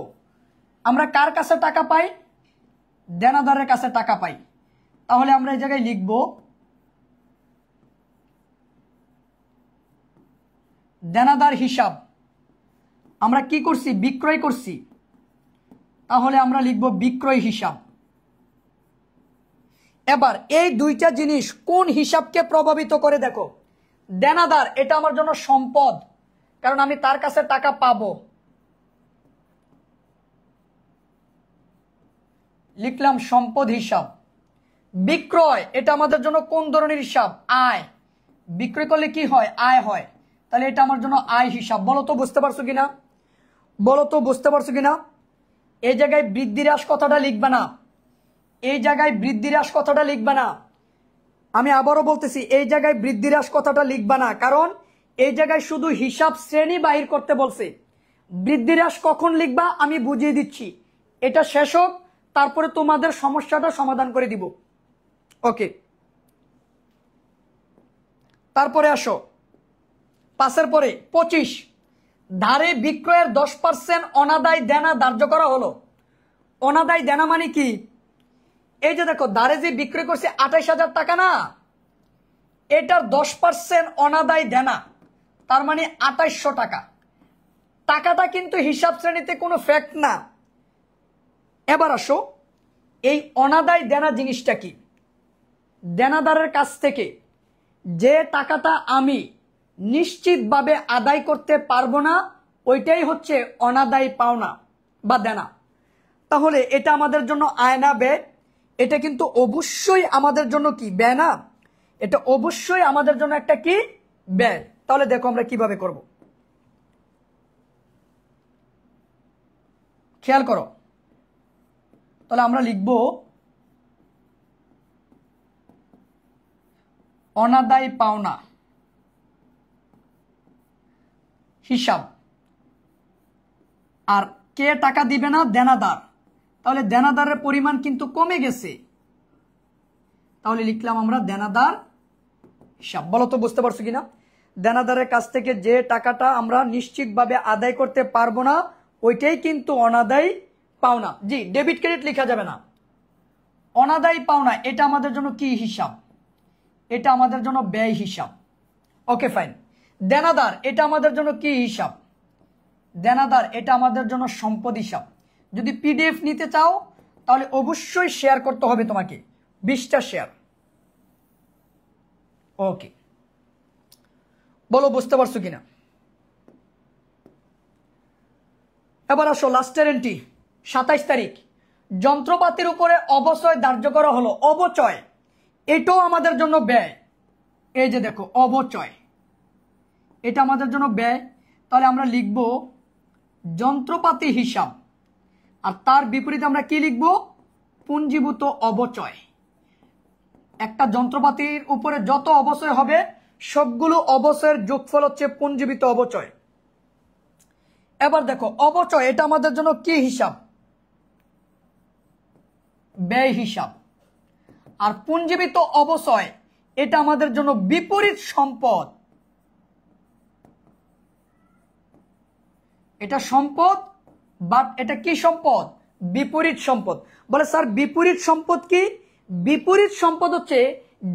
আমরা কার কাছে টাকা পাই? দেনাদারের কাছে টাকা পাই। তাহলে আমরা এই জায়গায় লিখব দেনাদার হিসাব। আমরা কি করছি? বিক্রয় করছি, তাহলে আমরা লিখব বিক্রয় হিসাব। এবার এই দুইটা জিনিস কোন হিসাবকে প্রভাবিত করে দেখো। দেনাদার, এটা আমার জন্য সম্পদ, কারণ আমি তার কাছে টাকা পাবো, লিখলাম সম্পদ হিসাব। বিক্রয়, এটা আমাদের জন্য কোন ধরনের হিসাব? আয়। বিক্রয় করলে কি হয়? আয় হয়। তাহলে এটা আমার জন্য আয় হিসাব। বলো তো বুঝতে পারছো কিনা? বলো তো বুঝতে পারছো কিনা? এই জায়গায় বৃদ্ধি হ্রাস কথাটা লিখবে না, এই জায়গায় বৃদ্ধি হ্রাস কথাটা লিখবে না। আমি আবারও বলতেছি, এই জায়গায় বৃদ্ধি হ্রাস কথাটা লিখবে না, কারণ এই জায়গায় শুধু হিসাব শ্রেণী বাহির করতে বলছে। বৃদ্ধি হ্রাস কখন লিখবা আমি বুঝিয়ে দিচ্ছি, এটা শেষ হোক, তারপরে তোমাদের সমস্যাটা সমাধান করে দিব। ওকে, তারপরে আসো 5 পরে 25, ধারে বিক্রয়ের 10% অনাদায় দেনা ধার্য করা হলো। অনাদায় দেনা মানে কি? এই যে দেখো, ধারে যে বিক্রয় করছে 28,000 টাকা না, এটার 10% অনাদায় দেনা, তার মানে 2800 টাকা। টাকাটা কিন্তু হিসাব শ্রেণীতে কোনো ফ্যাক্ট না। এবার আসো, এই অনাদায় দেনা জিনিসটা কি? দেনাদারের কাছ থেকে যে টাকাটা আমি নিশ্চিতভাবে আদায় করতে পারবো না, ওইটাই হচ্ছে অনাদায় পাওনা বা দেনা। তাহলে এটা আমাদের জন্য আয় না ব্যয়? এটা কিন্তু অবশ্যই আমাদের জন্য কি ব্যয় না? এটা অবশ্যই আমাদের জন্য একটা কি ব্যয়। তাহলে দেখো আমরা কিভাবে করব, খেয়াল করো। তাহলে আমরা লিখব অনাদায় পাওনা হিসাব। আর কে টাকা দিবে না? দেনাদার। তাহলে দেনাদারের পরিমাণ কিন্তু কমে গেছে, তাহলে লিখলাম আমরা দেনাদার হিসাব। বলো তো বুঝতে পারছো কিনা? দেনাদারের কাছ থেকে যে টাকাটা আমরা নিশ্চিতভাবে আদায় করতে পারবো না, ওইটাই কিন্তু অনাদায় পাওনা। জি, ডেবিট ক্রেডিট লেখা যাবে না, অনাদায় পাওনা। এটা আমাদের জন্য কি হিসাব? এটা আমাদের জন্য ব্যয় হিসাব। Okay fine. দেনাদার, এটা আমাদের জন্য কি হিসাব? দেনাদার, এটা আমাদের জন্য সম্পদ হিসাব। যদি পিডিএফ নিতে চাও তাহলে অবশ্যই শেয়ার করতে হবে তোমাকে, 20টা শেয়ার। ওকে, বলো বুঝতে পারছো কিনা? এবার আসো লাস্টের এন্ট্রি 27 তারিখ, যন্ত্রপাতির উপরে অবচয় ধার্য করা হলো। অবচয়, এটাও আমাদের জন্য ব্যয়। এই যে দেখো, অবচয়, এটা আমাদের জন্য ব্যয়। তাহলে আমরা লিখব যন্ত্রপাতি হিসাব, আর তার বিপরীতে আমরা কি লিখব? পুঞ্জীভূত অবচয়। একটা যন্ত্রপাতির উপরে যত অবচয় হবে, সবগুলো অবচয়ের যোগফল হচ্ছে পুঞ্জীভূত অবচয়। এবার দেখো, অবচয় এটা আমাদের জন্য কি হিসাব? ব্যয় হিসাব। আর পুঞ্জীভূত অবচয় এটা আমাদের জন্য বিপরীত সম্পদ। এটা সম্পদ, বাট এটা কি সম্পদ? বিপরীত সম্পদ। বলে স্যার বিপরীত সম্পদ কি? বিপরীত সম্পদ হচ্ছে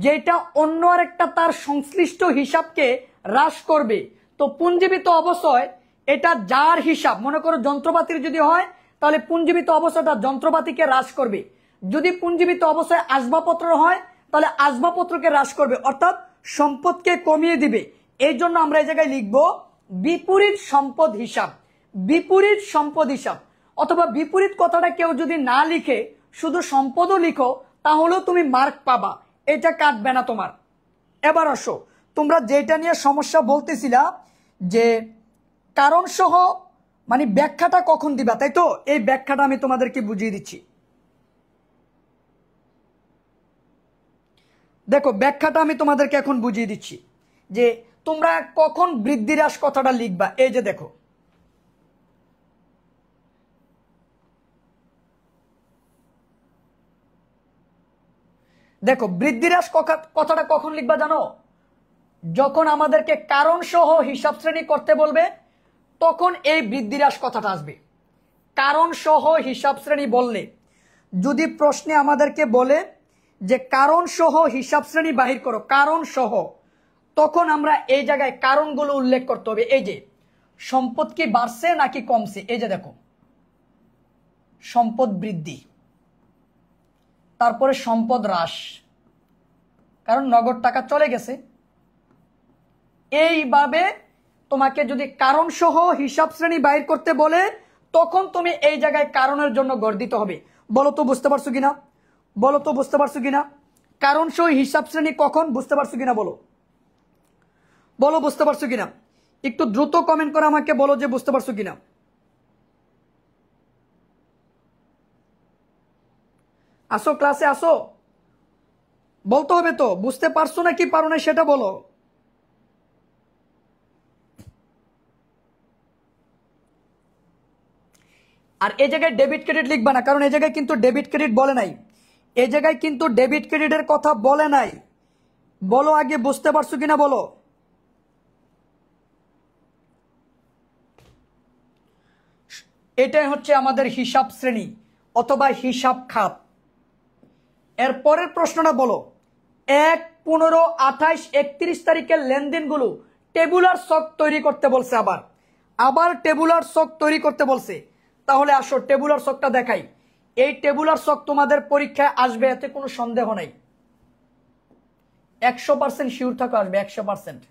যেটা অন্য আরেকটা তার সংশ্লিষ্ট হিসাবকে হ্রাস করবে। তো পুঞ্জীভূত অবচয় এটা যার হিসাব, মনে করো যন্ত্রপাতির যদি হয়, তাহলে পুঞ্জীভূত অবচয়টা যন্ত্রপাতিকে হ্রাস করবে। যদি পুঞ্জীভূত অবচয় আসবাবপত্র হয়, তাহলে আসবাবপত্রকে হ্রাস করবে, অর্থাৎ সম্পদকে কমিয়ে দিবে। এই জন্য আমরা এই জায়গায় লিখব বিপরীত সম্পদ হিসাব। বিপরীত সম্পদ হিসাব। অথবা বিপরীত কথাটা কেউ যদি না লিখে শুধু সম্পদও লিখো, তাহলেও তুমি মার্ক পাবা, এটা কাটবে না তোমার। এবার আসো, তোমরা যেটা নিয়ে সমস্যা বলতেছিলা যে কারণ সহ মানে ব্যাখ্যাটা কখন দিবা, তাই তো? এই ব্যাখ্যাটা আমি তোমাদেরকে বুঝিয়ে দিচ্ছি। দেখো, ব্যাখ্যাটা আমি তোমাদেরকে এখন বুঝিয়ে দিচ্ছি যে তোমরা কখন বৃদ্ধি হ্রাস কথাটা লিখবা। এই যে দেখো, দেখো বৃদ্ধি হ্রাস কথাটা কখন লিখবা জানো? যখন আমাদেরকে কারণ সহ হিসাব শ্রেণী করতে বলবে, তখন এই বৃদ্ধি হ্রাস কথাটা আসবে। কারণ সহ হিসাব শ্রেণী বললে, যদি প্রশ্নে আমাদেরকে বলে যে কারণ সহ হিসাব শ্রেণী বাহির করো, কারণ সহ, তখন আমরা এই জায়গায় কারণগুলো উল্লেখ করতে হবে। এই যে সম্পদ কি বাড়ছে নাকি কমছে, এই যে দেখো সম্পদ বৃদ্ধি, তারপরে সম্পদ হ্রাস, কারণ নগদ টাকা চলে গেছে। এইভাবে তোমাকে যদি কারণ সহ হিসাব শ্রেণী বাইর করতে বলে, তখন তুমি এই জায়গায় কারণের জন্য গড় দিতে হবে। বলো তো বুঝতে পারছো কিনা? বলো তো বুঝতে পারছো কিনা? কারণ সহ হিসাব শ্রেণী কখন, বুঝতে পারছো কিনা? বলো, বলো বুঝতে পারছো কিনা? একটু দ্রুত কমেন্ট করে আমাকে বলো যে বুঝতে পারছো কিনা। আসো, ক্লাসে আসো, বলতে হবে তো, বুঝতে পারছো নাকি পারো না সেটা বলো। আর এই জায়গায় ডেবিট ক্রেডিট লিখবা না, কারণ এই জায়গায় কিন্তু ডেবিট ক্রেডিট বলে নাই। এই জায়গায় কিন্তু ডেবিট ক্রেডিটের কথা বলে নাই। বলো আগে, বুঝতে পারছো কিনা বলো। এটাই হচ্ছে আমাদের হিসাব শ্রেণী অথবা হিসাব খাত। এর পরের প্রশ্নটা বলো, 1, 15, 28, 31 তারিখের লেনদেনগুলো টেবুলার ছক তৈরি করতে বলছে। আবার টেবুলার ছক তৈরি করতে বলছে। তাহলে আসো টেবুলার ছকটা দেখাই। এই টেবুলার ছক তোমাদের পরীক্ষায় আসবে, এতে কোনো সন্দেহ নেই। 100% শিওর থাকো আসবে, 100%।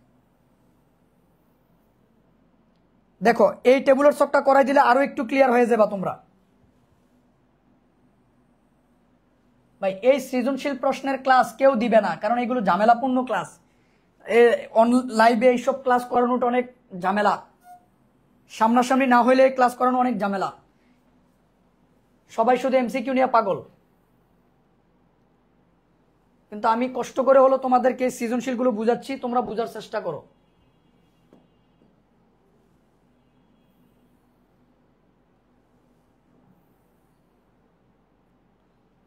দেখো এই টেবুলার ছকটা করাই দিলে আরো একটু ক্লিয়ার হয়ে যাবে তোমরা। ভাই এই সৃজনশীল প্রশ্নের ক্লাস কেউ দিবে না, কারণ এগুলো ঝামেলাপূর্ণ ক্লাস। লাইভে এইসব ক্লাস করানোটা অনেক ঝামেলা, সামনাসামনি না হইলে ক্লাস করানো অনেক ঝামেলা। সবাই শুধু এমসিকিউ নিয়ে পাগল, কিন্তু আমি কষ্ট করে হলো তোমাদেরকে সৃজনশীলগুলো বুঝাচ্ছি, তোমরা বুঝার চেষ্টা করো।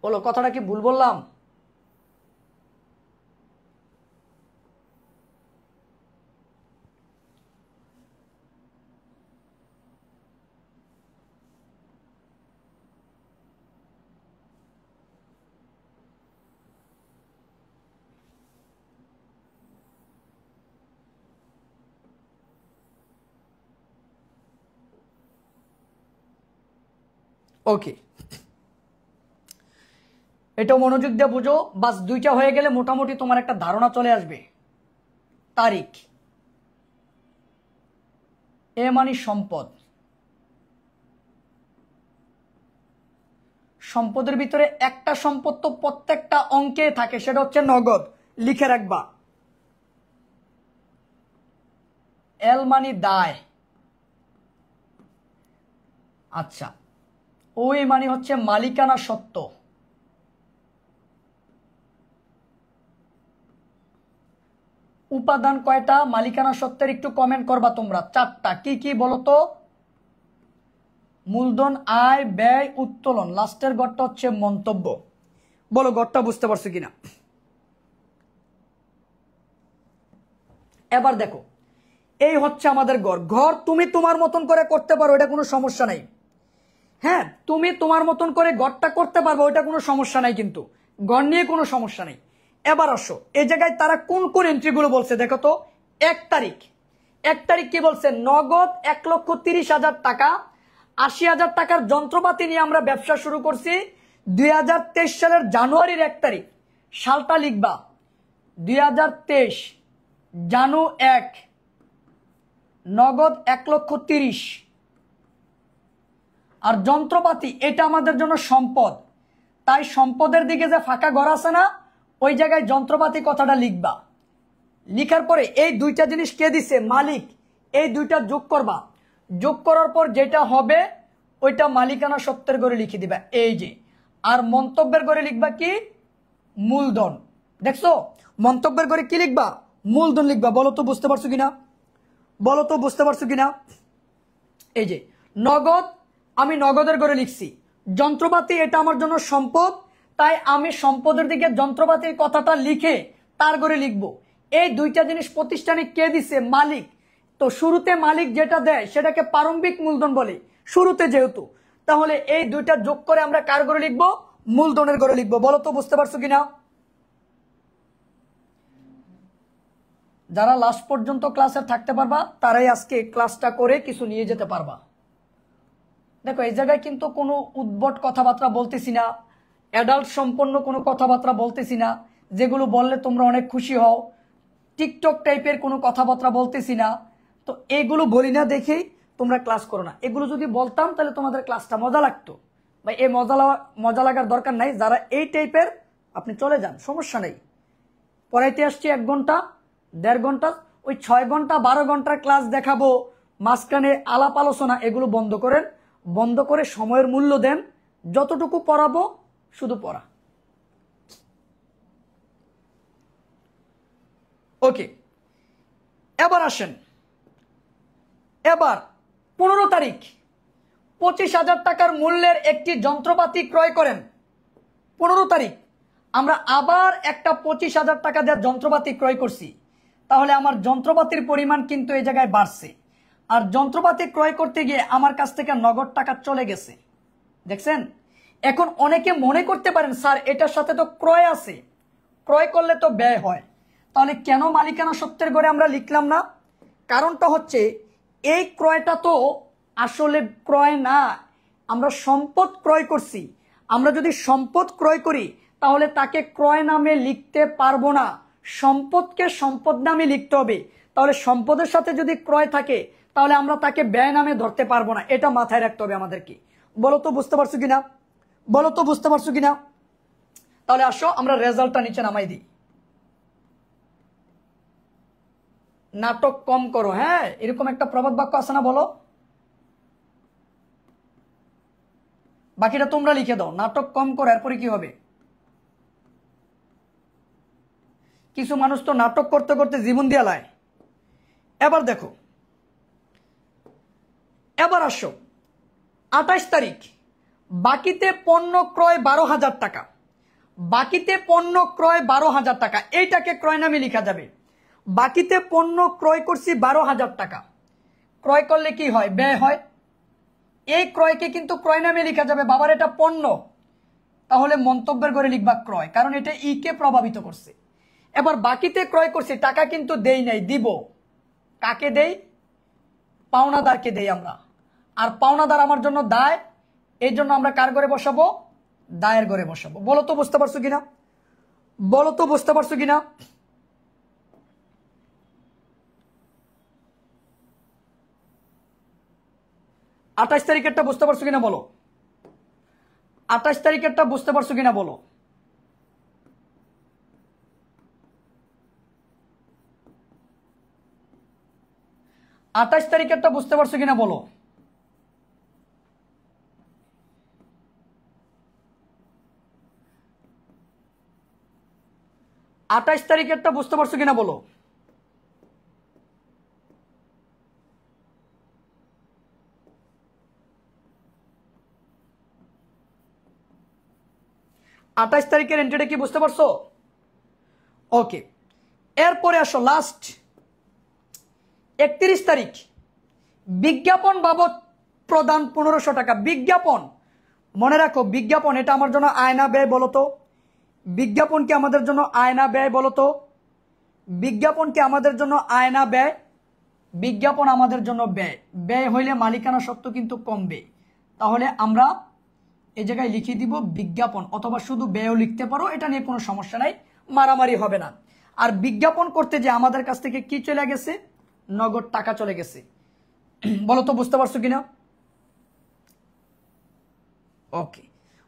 বলো কথাটা কি ভুল বললাম? ওকে, এটাও মনোযোগ দিয়ে বুঝো। বাস দুইটা হয়ে গেলে মোটামুটি তোমার একটা ধারণা চলে আসবে। তারিখ, এ মানে সম্পদ। সম্পদের ভিতরে একটা সম্পদ তো প্রত্যেকটা অঙ্কে থাকে, সেটা হচ্ছে নগদ। লিখে রাখবা। এল মানে দায়। আচ্ছা, ওই মানে হচ্ছে মালিকানা সত্ত্ব। উপাদান কয়টা মালিকানা সত্ত্বের একটু কমেন্ট করবা তোমরা। 4টা। কি কি বলো তো? মূলধন, আয়, ব্যয়, উত্তোলন। লাস্টের গড়টা হচ্ছে মন্তব্য। বলো গড়টা বুঝতে পারছো কিনা। এবার দেখো, এই হচ্ছে আমাদের ঘর। ঘর তুমি তোমার মতন করে করতে পারো, এটা কোনো সমস্যা নাই। হ্যাঁ, তুমি তোমার মতন করে ঘরটা করতে পারবো, ওইটা কোনো সমস্যা নাই, কিন্তু ঘর নিয়ে কোনো সমস্যা নেই। এবার আসো, এই জায়গায় তারা কোন কোন এন্ট্রিগুলো বলছে দেখো তো। 1 তারিখ, 1 তারিখ কি বলছে? নগদ 1,30,000 টাকা, 80,000 টাকার যন্ত্রপাতি নিয়ে আমরা ব্যবসা শুরু করছি 2023 সালের জানুয়ারির 1 তারিখ। সালটা লিখবা 2023 জানু 1, নগদ 1,30,000। আর যন্ত্রপাতি এটা আমাদের জন্য সম্পদ, তাই সম্পদের দিকে যে ফাঁকা ঘর আছে না, ওই জায়গায় যন্ত্রপাতি কথাটা লিখবা। লিখার পরে এই দুইটা জিনিস কে দিছে? মালিক। এই দুইটা যোগ করবা। যোগ করার পর যেটা হবে ওইটা মালিকানা সত্ত্বের ঘরে লিখে দিবা, এই যে। আর মন্তব্যের ঘরে লিখবা কি? মূলধন। দেখছো, মন্তব্যের ঘরে কি লিখবা? মূলধন লিখবা। বলো তো বুঝতে পারছো কিনা, বলো তো বুঝতে পারছো কিনা। এই যে নগদ, আমি নগদের ঘরে লিখছি। যন্ত্রপাতি এটা আমার জন্য সম্পদ, তাই আমি সম্পদের দিকে যন্ত্রপাতির কথাটা লিখে তার ঘরে লিখবো। এই দুইটা জিনিস প্রতিষ্ঠানে কে দিছে? মালিক। তো শুরুতে মালিক যেটা দেয় সেটাকে প্রারম্ভিক মূলধন বলে, শুরুতে যেহেতু। তাহলে এই দুইটা যোগ করে আমরা কার ঘরে লিখবো? মূলধনের ঘরে লিখবো। বলো তো বুঝতে পারছো কিনা। যারা লাস্ট পর্যন্ত ক্লাসে থাকতে পারবা তারাই আজকে ক্লাসটা করে কিছু নিয়ে যেতে পারবা। দেখো এই জায়গায় কিন্তু কোনো উদ্ভট কথাবার্তা বলতেছি না, অ্যাডাল্ট সম্পন্ন কোনো কথাবার্তা বলতেছি না যেগুলো বললে তোমরা অনেক খুশি হও। টিকটক টাইপের কোনো কথাবার্তা বলতেছি না। তো এগুলো বলি না দেখেই তোমরা ক্লাস করো না। এগুলো যদি বলতাম তাহলে তোমাদের ক্লাসটা মজা লাগতো। বা এই মজা লাগার দরকার নাই। যারা এই টাইপের আপনি চলে যান, সমস্যা নেই। পড়াইতে আসছি 1 ঘন্টা 1.5 ঘন্টা, ওই 6 ঘন্টা 12 ঘন্টার ক্লাস দেখাবো, মাঝখানে আলাপ আলোচনা, এগুলো বন্ধ করেন। বন্ধ করে সময়ের মূল্য দেন। যতটুকু পড়াবো শুধু পড়া। ওকে, এবার আসেন। এবার 15 তারিখ 25,000 টাকার মূল্যের একটি যন্ত্রপাতি ক্রয় করেন। 15 তারিখ আমরা আবার একটা 25,000 টাকা দিয়ে যন্ত্রপাতি ক্রয় করছি, তাহলে আমার যন্ত্রপাতির পরিমাণ কিন্তু এই জায়গায় বাড়ছে। আর যন্ত্রপাতি ক্রয় করতে গিয়ে আমার কাছ থেকে নগদ টাকা চলে গেছে, দেখছেন। এখন অনেকে মনে করতে পারেন স্যার এটার সাথে তো ক্রয় আছে, ক্রয় করলে তো ব্যয় হয়, তাহলে কেন মালিকানা সত্ত্বের ঘরে আমরা লিখলাম না? কারণটা হচ্ছে এই ক্রয়টা তো আসলে ক্রয় না, আমরা সম্পদ ক্রয় করছি। আমরা যদি সম্পদ ক্রয় করি তাহলে তাকে ক্রয় নামে লিখতে পারবো না, সম্পদকে সম্পদ নামে লিখতে হবে। তাহলে সম্পদের সাথে যদি ক্রয় থাকে তাহলে আমরা তাকে ব্যয় নামে ধরতে পারবো না, এটা মাথায় রাখতে হবে আমাদেরকে। বলো তো বুঝতে পারছো কিনা, বলো তো বুঝতে পারছো কিনা? তাহলে আসো আমরা রেজাল্টটা নিচে নামাই দিই। নাটক কম করো, হ্যাঁ এরকম একটা প্রবাদ বাক্য আছে না, বলো। বাকিটা তোমরা লিখে দাও, নাটক কম করো, এরপরে কি হবে? কিছু মানুষ তো নাটক করতে করতে জীবন দিয়ে লায়। এবার দেখো, এবার আসো 28 তারিখ, বাকিতে পণ্য ক্রয় 12,000 টাকা, বাকিতে পণ্য ক্রয় 12,000 টাকা, এইটাকে ক্রয় নামে লেখা যাবে। বাকিতে পণ্য ক্রয় করছি 12,000 টাকা, ক্রয় করলে কি হয়? ব্যয় হয়। এই ক্রয়কে কিন্তু ক্রয় নামে লেখা যাবে, বাবার এটা পণ্য, তাহলে মন্তব্যের ঘরে লিখবা ক্রয়, কারণ এটা ই কে প্রভাবিত করছে। এবার বাকিতে ক্রয় করছি, টাকা কিন্তু দেই নাই, দিব। কাকে দেই? পাওনাদারকে দেই আমরা, আর পাওনাদার আমার জন্য দায়, এই জন্য আমরা কার ঘরে বসাবো? দায়ের ঘরে বসাবো। বলো তো বুঝতে পারছো কিনা, বলো তো বুঝতে পারছো কিনা? আঠাশ তারিখেরটা বুঝতে পারছো কিনা বলো, 28 তারিখেরটা বুঝতে পারছো কিনা বলো। আঠাশ তারিখেরটা বুঝতে পারছো কিনা বলো। আঠাশ তারিখেরটা বুঝতে পারছো কিনা বলো। আঠাশ তারিখের এন্ট্রিটা কি বুঝতে পারছো? ওকে, এরপরে আসো লাস্ট 31 তারিখ, বিজ্ঞাপন বাবদ প্রদান 1500 টাকা। বিজ্ঞাপন, মনে রাখো বিজ্ঞাপন এটা আমার জন্য আয়না ব্যয়, বলতো। বিজ্ঞাপন কি আমাদের জন্য আয়না ব্যয়, বলতো। বিজ্ঞাপন কি আমাদের জন্য আয়না ব্যয়? বিজ্ঞাপন আমাদের জন্য ব্যয়। ব্যয় হইলে মালিকানা সত্ত্ব কিন্তু কমবে, তাহলে আমরা এই জায়গায় লিখে দিব বিজ্ঞাপন, অথবা শুধু ব্যয়ও লিখতে পারো, এটা নিয়ে কোনো সমস্যা নাই, মারামারি হবে না। আর বিজ্ঞাপন করতে যে আমাদের কাছ থেকে কি চলে গেছে? নগদ টাকা চলে গেছে। বলো তো বুঝতে পারছো কিনা? ওকে,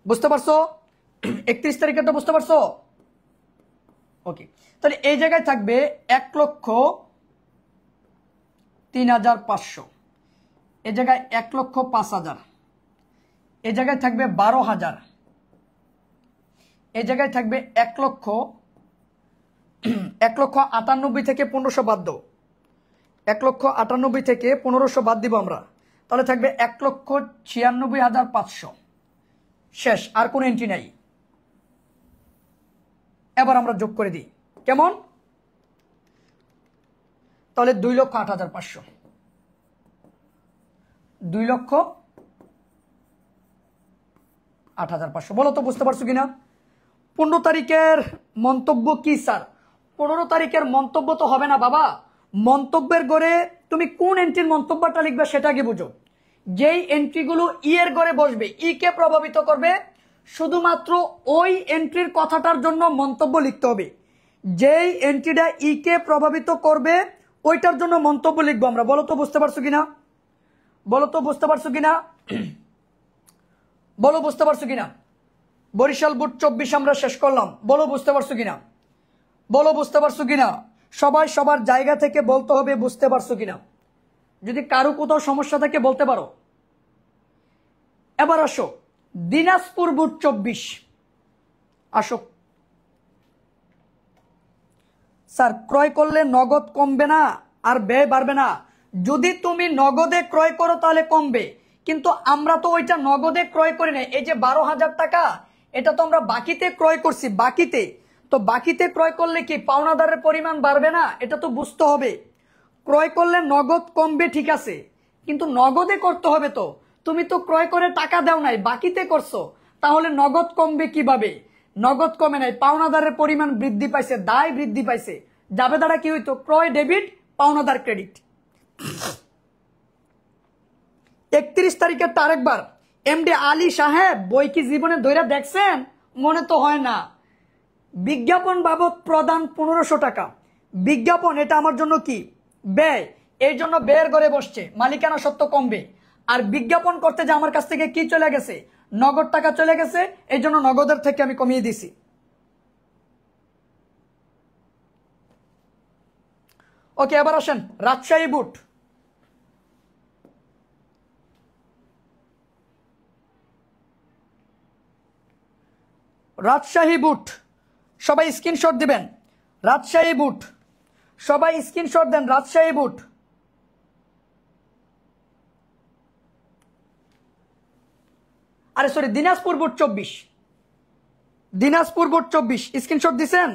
বুঝতে পারছো? 31 তারিখেরটা বুঝতে পারছো? ওকে, তাহলে এই জায়গায় থাকবে 1,03,500, এই জায়গায় 1,05,000, এই জায়গায় থাকবে 12,000, এই জায়গায় থাকবে 1,98,000 থেকে 1500 বাদ দাও, 1,98,000 থেকে 1500 বাদ দিব আমরা, তাহলে থাকবে 1,96,500। শেষ, আর কোনো এন্ট্রি নাই। এবার আমরা যোগ করে দিই, কেমন? তাহলে 2,08,500, 2,08,500। বলো তো বুঝতে পারছো কিনা? 15 তারিখের মন্তব্য কি স্যার? 15 তারিখের মন্তব্য তো হবে না বাবা, মন্তব্যের ঘরে তুমি কোন এন্ট্রির মন্তব্যটা লিখবে সেটা কি বুঝো। যেই এন্ট্রিগুলো ই এর ঘরে বসবে, ই কে প্রভাবিত করবে, শুধুমাত্র ওই এন্ট্রির কথাটার জন্য মন্তব্য লিখতে হবে। যেই এন্ট্রিটা ই কে প্রভাবিত করবে ওইটার জন্য মন্তব্য লিখবো আমরা। বলো তো বুঝতে পারছো কিনা, বলো তো বুঝতে পারছো কিনা, বলো বুঝতে পারছো কিনা। বরিশাল বুট 24 আমরা শেষ করলাম, বলো বুঝতে পারছো কিনা, বলো বুঝতে পারছো কিনা। সবাই সবার জায়গা থেকে বলতে হবে বুঝতে পারছো কিনা, যদি কারো কোথাও সমস্যা থাকে বলতে পারো। এবার আসো দিনাজপুর বুট 24, আসো। স্যার ক্রয় করলে নগদ কমবে না আর ব্যয় বাড়বে না? যদি তুমি নগদে ক্রয় করো তাহলে কমবে, কিন্তু আমরা তো ওইটা নগদে ক্রয় করি না। এই যে 12,000 টাকা, এটা তো আমরা বাকিতে ক্রয় করছি, বাকিতে। তো বাকিতে ক্রয় করলে কি পাওনাদারের পরিমাণ বাড়বে না? এটা তো বুঝতে হবে। ক্রয় করলে নগদ কমবে, ঠিক আছে, কিন্তু নগদে করতে হবে। তো তুমি তো ক্রয় করে টাকা দাও নাই, বাকিতে করছো, তাহলে নগদ কমবে কিভাবে? নগদ কমে নাই, পাওনাদারের পরিমাণ বৃদ্ধি পাইছে, দায় বৃদ্ধি পাইছে। যাবে দ্বারা কি হইতো? ক্রয় ডেবিট, পাওনাদার ক্রেডিট। 31 তারিখের আরেকবার, এমডি আলী সাহেব বই কি জীবনে ধইরা দেখছেন? মনে তো হয় না। বিজ্ঞাপন বাবদ প্রদান 1500 টাকা। বিজ্ঞাপন এটা আমার জন্য কি ব্যয়, এই জন্য ব্যয়ের ঘরে বসছে, মালিকানা সত্ত্ব কমবে। আর বিজ্ঞাপন করতে যে আমার কাছ থেকে কি চলে গেছে? নগদ টাকা চলে গেছে, এই জন্য নগদের থেকে আমি কমিয়ে দিছি। ওকে, এবার আসেন রাজশাহী বুট। রাজশাহী বুট সবাই স্ক্রিনশট দিবেন। রাজশাহী বুট সবাই স্ক্রিনশট দেন। রাজশাহী বুট, আরে সরি, দিনাজপুর বুট 24। দিনাজপুর বুট 24 স্ক্রিনশট দিছেন?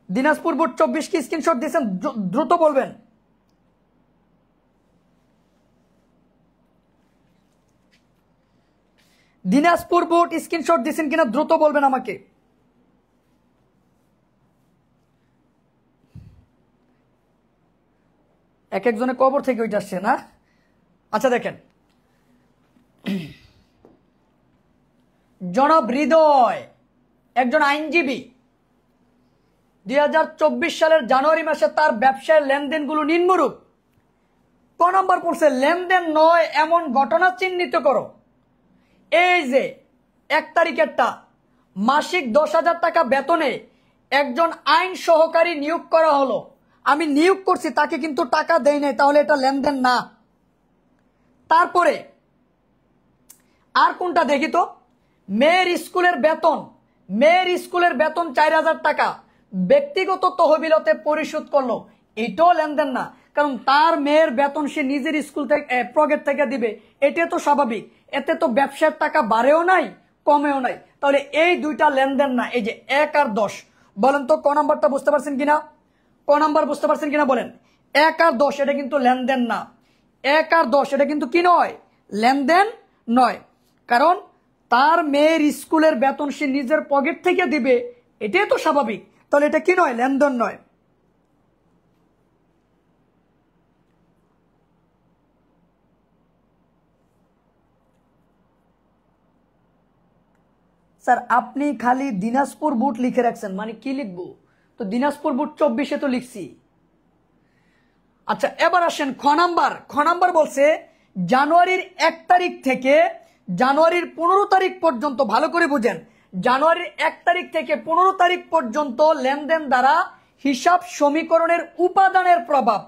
দিনাজপুর বুট 24 কি স্ক্রিনশট দিছেন? দ্রুত বলবেন। দিনাজপুর বুট স্ক্রিনশট দিছেন কিনা দ্রুত বলবেন আমাকে। এক একজনে কবর থেকে ওইটা আসছে না। আচ্ছা দেখেন, জনাব হৃদয় একজন আইনজীবী 2024 সালের জানুয়ারি মাসে তার ব্যবসায়ের লেনদেনগুলো নিম্নরূপ। ক নম্বর পড়ছে, লেনদেন নয় এমন ঘটনা চিহ্নিত করো। এই যে 1 তারিখেরটা, মাসিক 10,000 টাকা বেতনে একজন আইন সহকারী নিয়োগ করা হলো। আমি নিয়োগ করছি, তাকে কিন্তু টাকা দেই নাই, তাহলে এটা লেনদেন না। তারপরে আর কোনটা দেখি তো, মেয়ের স্কুলের বেতন, মেয়ের স্কুলের বেতন 4,000 টাকা ব্যক্তিগত তহবিলতে পরিশোধ করলো, এটাও লেনদেন না, কারণ তার মেয়ের বেতন সে নিজের স্কুল থেকে পকেট থেকে দিবে, এটা তো স্বাভাবিক। এতে তো ব্যবসার টাকা বাড়েও নাই কমেও নাই, তাহলে এই দুইটা লেনদেন না। এই যে 1 আর 10, বলেন তো ক নাম্বারটা বুঝতে পারছেন কিনা? ক নাম্বার বুঝতে পারছেন কিনা বলেন? 1 আর 10 এটা কিন্তু লেনদেন না। 1 আর 10 এটা কিন্তু কি নয়? লেনদেন নয়, কারণ তার মেয়ের স্কুলের বেতন সে নিজের পকেট থেকে দিবে, এটাই তো স্বাভাবিক, তাহলে এটা কি নয়? লেনদেন নয়। স্যার আপনি খালি দিনাজপুর বুট লিখে রাখছেন, মানে কি লিখবো? তো দিনাজপুর বুট 24-এ তো লিখছি। আচ্ছা এবার আসেন খ নাম্বার। খ নাম্বার বলছে জানুয়ারির 1 তারিখ থেকে জানুয়ারির 15 তারিখ পর্যন্ত, ভালো করে বুঝেন, জানুয়ারির 1 তারিখ থেকে 15 তারিখ পর্যন্ত লেনদেন দ্বারা হিসাব সমীকরণের উপাদানের প্রভাব।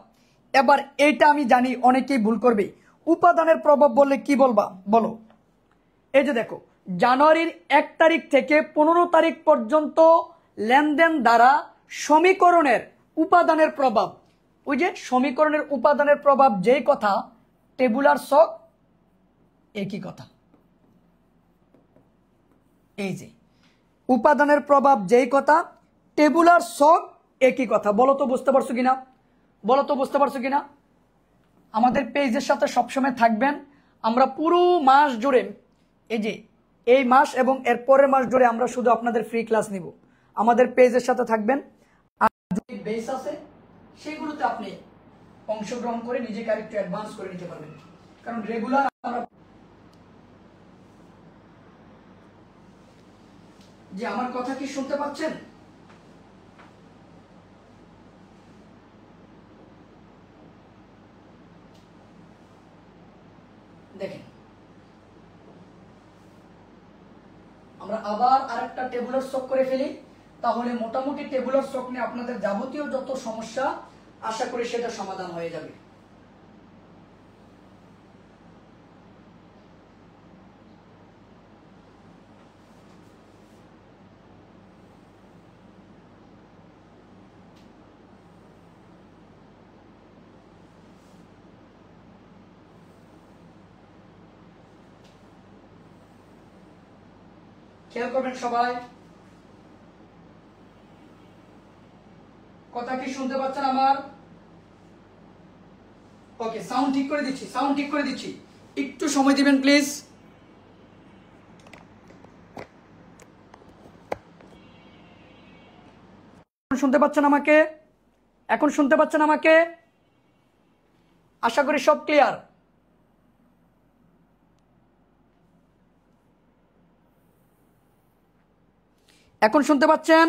এবার এইটা আমি জানি অনেকেই ভুল করবে, উপাদানের প্রভাব বললে কি বলবা বলো? এই যে দেখো, জানুয়ারির 1 তারিখ থেকে 15 তারিখ পর্যন্ত লেনদেন দ্বারা সমীকরণের উপাদানের প্রভাব। ওই যে সমীকরণের উপাদানের প্রভাব যেই কথা, টেবুলার শক একই কথা। এই যে উপাদানের প্রভাব যেই কথা, টেবুলার শক একই কথা। বলো তো বুঝতে পারছো কিনা? বলো তো বুঝতে পারছো কিনা? আমাদের পেজের সাথে সবসময় থাকবেন। আমরা পুরো মাস জুড়ে, এই যে এই মাস এবং এর পরের মাস জুড়ে আমরা শুধু আপনাদের ফ্রি ক্লাস নিব। আমাদের পেজের সাথে থাকবেন। আর যে বেস আছে সেগুলোতে আপনি অংশগ্রহণ করে নিজেকে আরেকটু অ্যাডভান্স করে নিতে পারবেন, কারণ রেগুলার আমরা যে, আমার কথা কি শুনতে পাচ্ছেন? দেখেন, আমরা আবার আরেকটা টেবুলার স্টক করে ফেলি, তাহলে মোটামুটি টেবুলার স্টক নিয়ে আপনাদের যাবতীয় যত সমস্যা আশা করি সেটা সমাধান হয়ে যাবে। খেয়াল করবেন সবাই, কথা কি শুনতে পাচ্ছেন আমার? ওকে, সাউন্ড ঠিক করে দিচ্ছি, সাউন্ড ঠিক করে দিচ্ছি, একটু সময় দিবেন প্লিজ। শুনতে পাচ্ছেন আমাকে? এখন শুনতে পাচ্ছেন আমাকে? আশা করি সব ক্লিয়ার। এখন শুনতে পাচ্ছেন?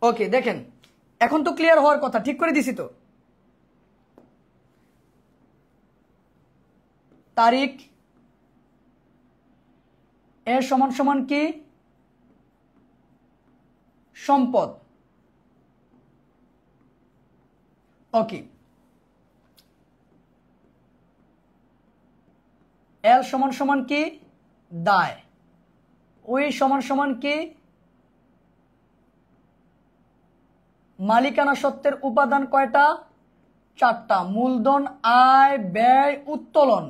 ওকে, দেখেন এখন তো ক্লিয়ার হওয়ার কথা, ঠিক করে দিছি তো। তারিখ এর সমান সমান কি? সম্পদ। ওকে, এল সমান সমান কি? দায়। ওই সমান সমান কি? মালিকানা সত্ত্বের উপাদান কয়টা? 4টা। মূলধন, আয়, ব্যয়, উত্তোলন।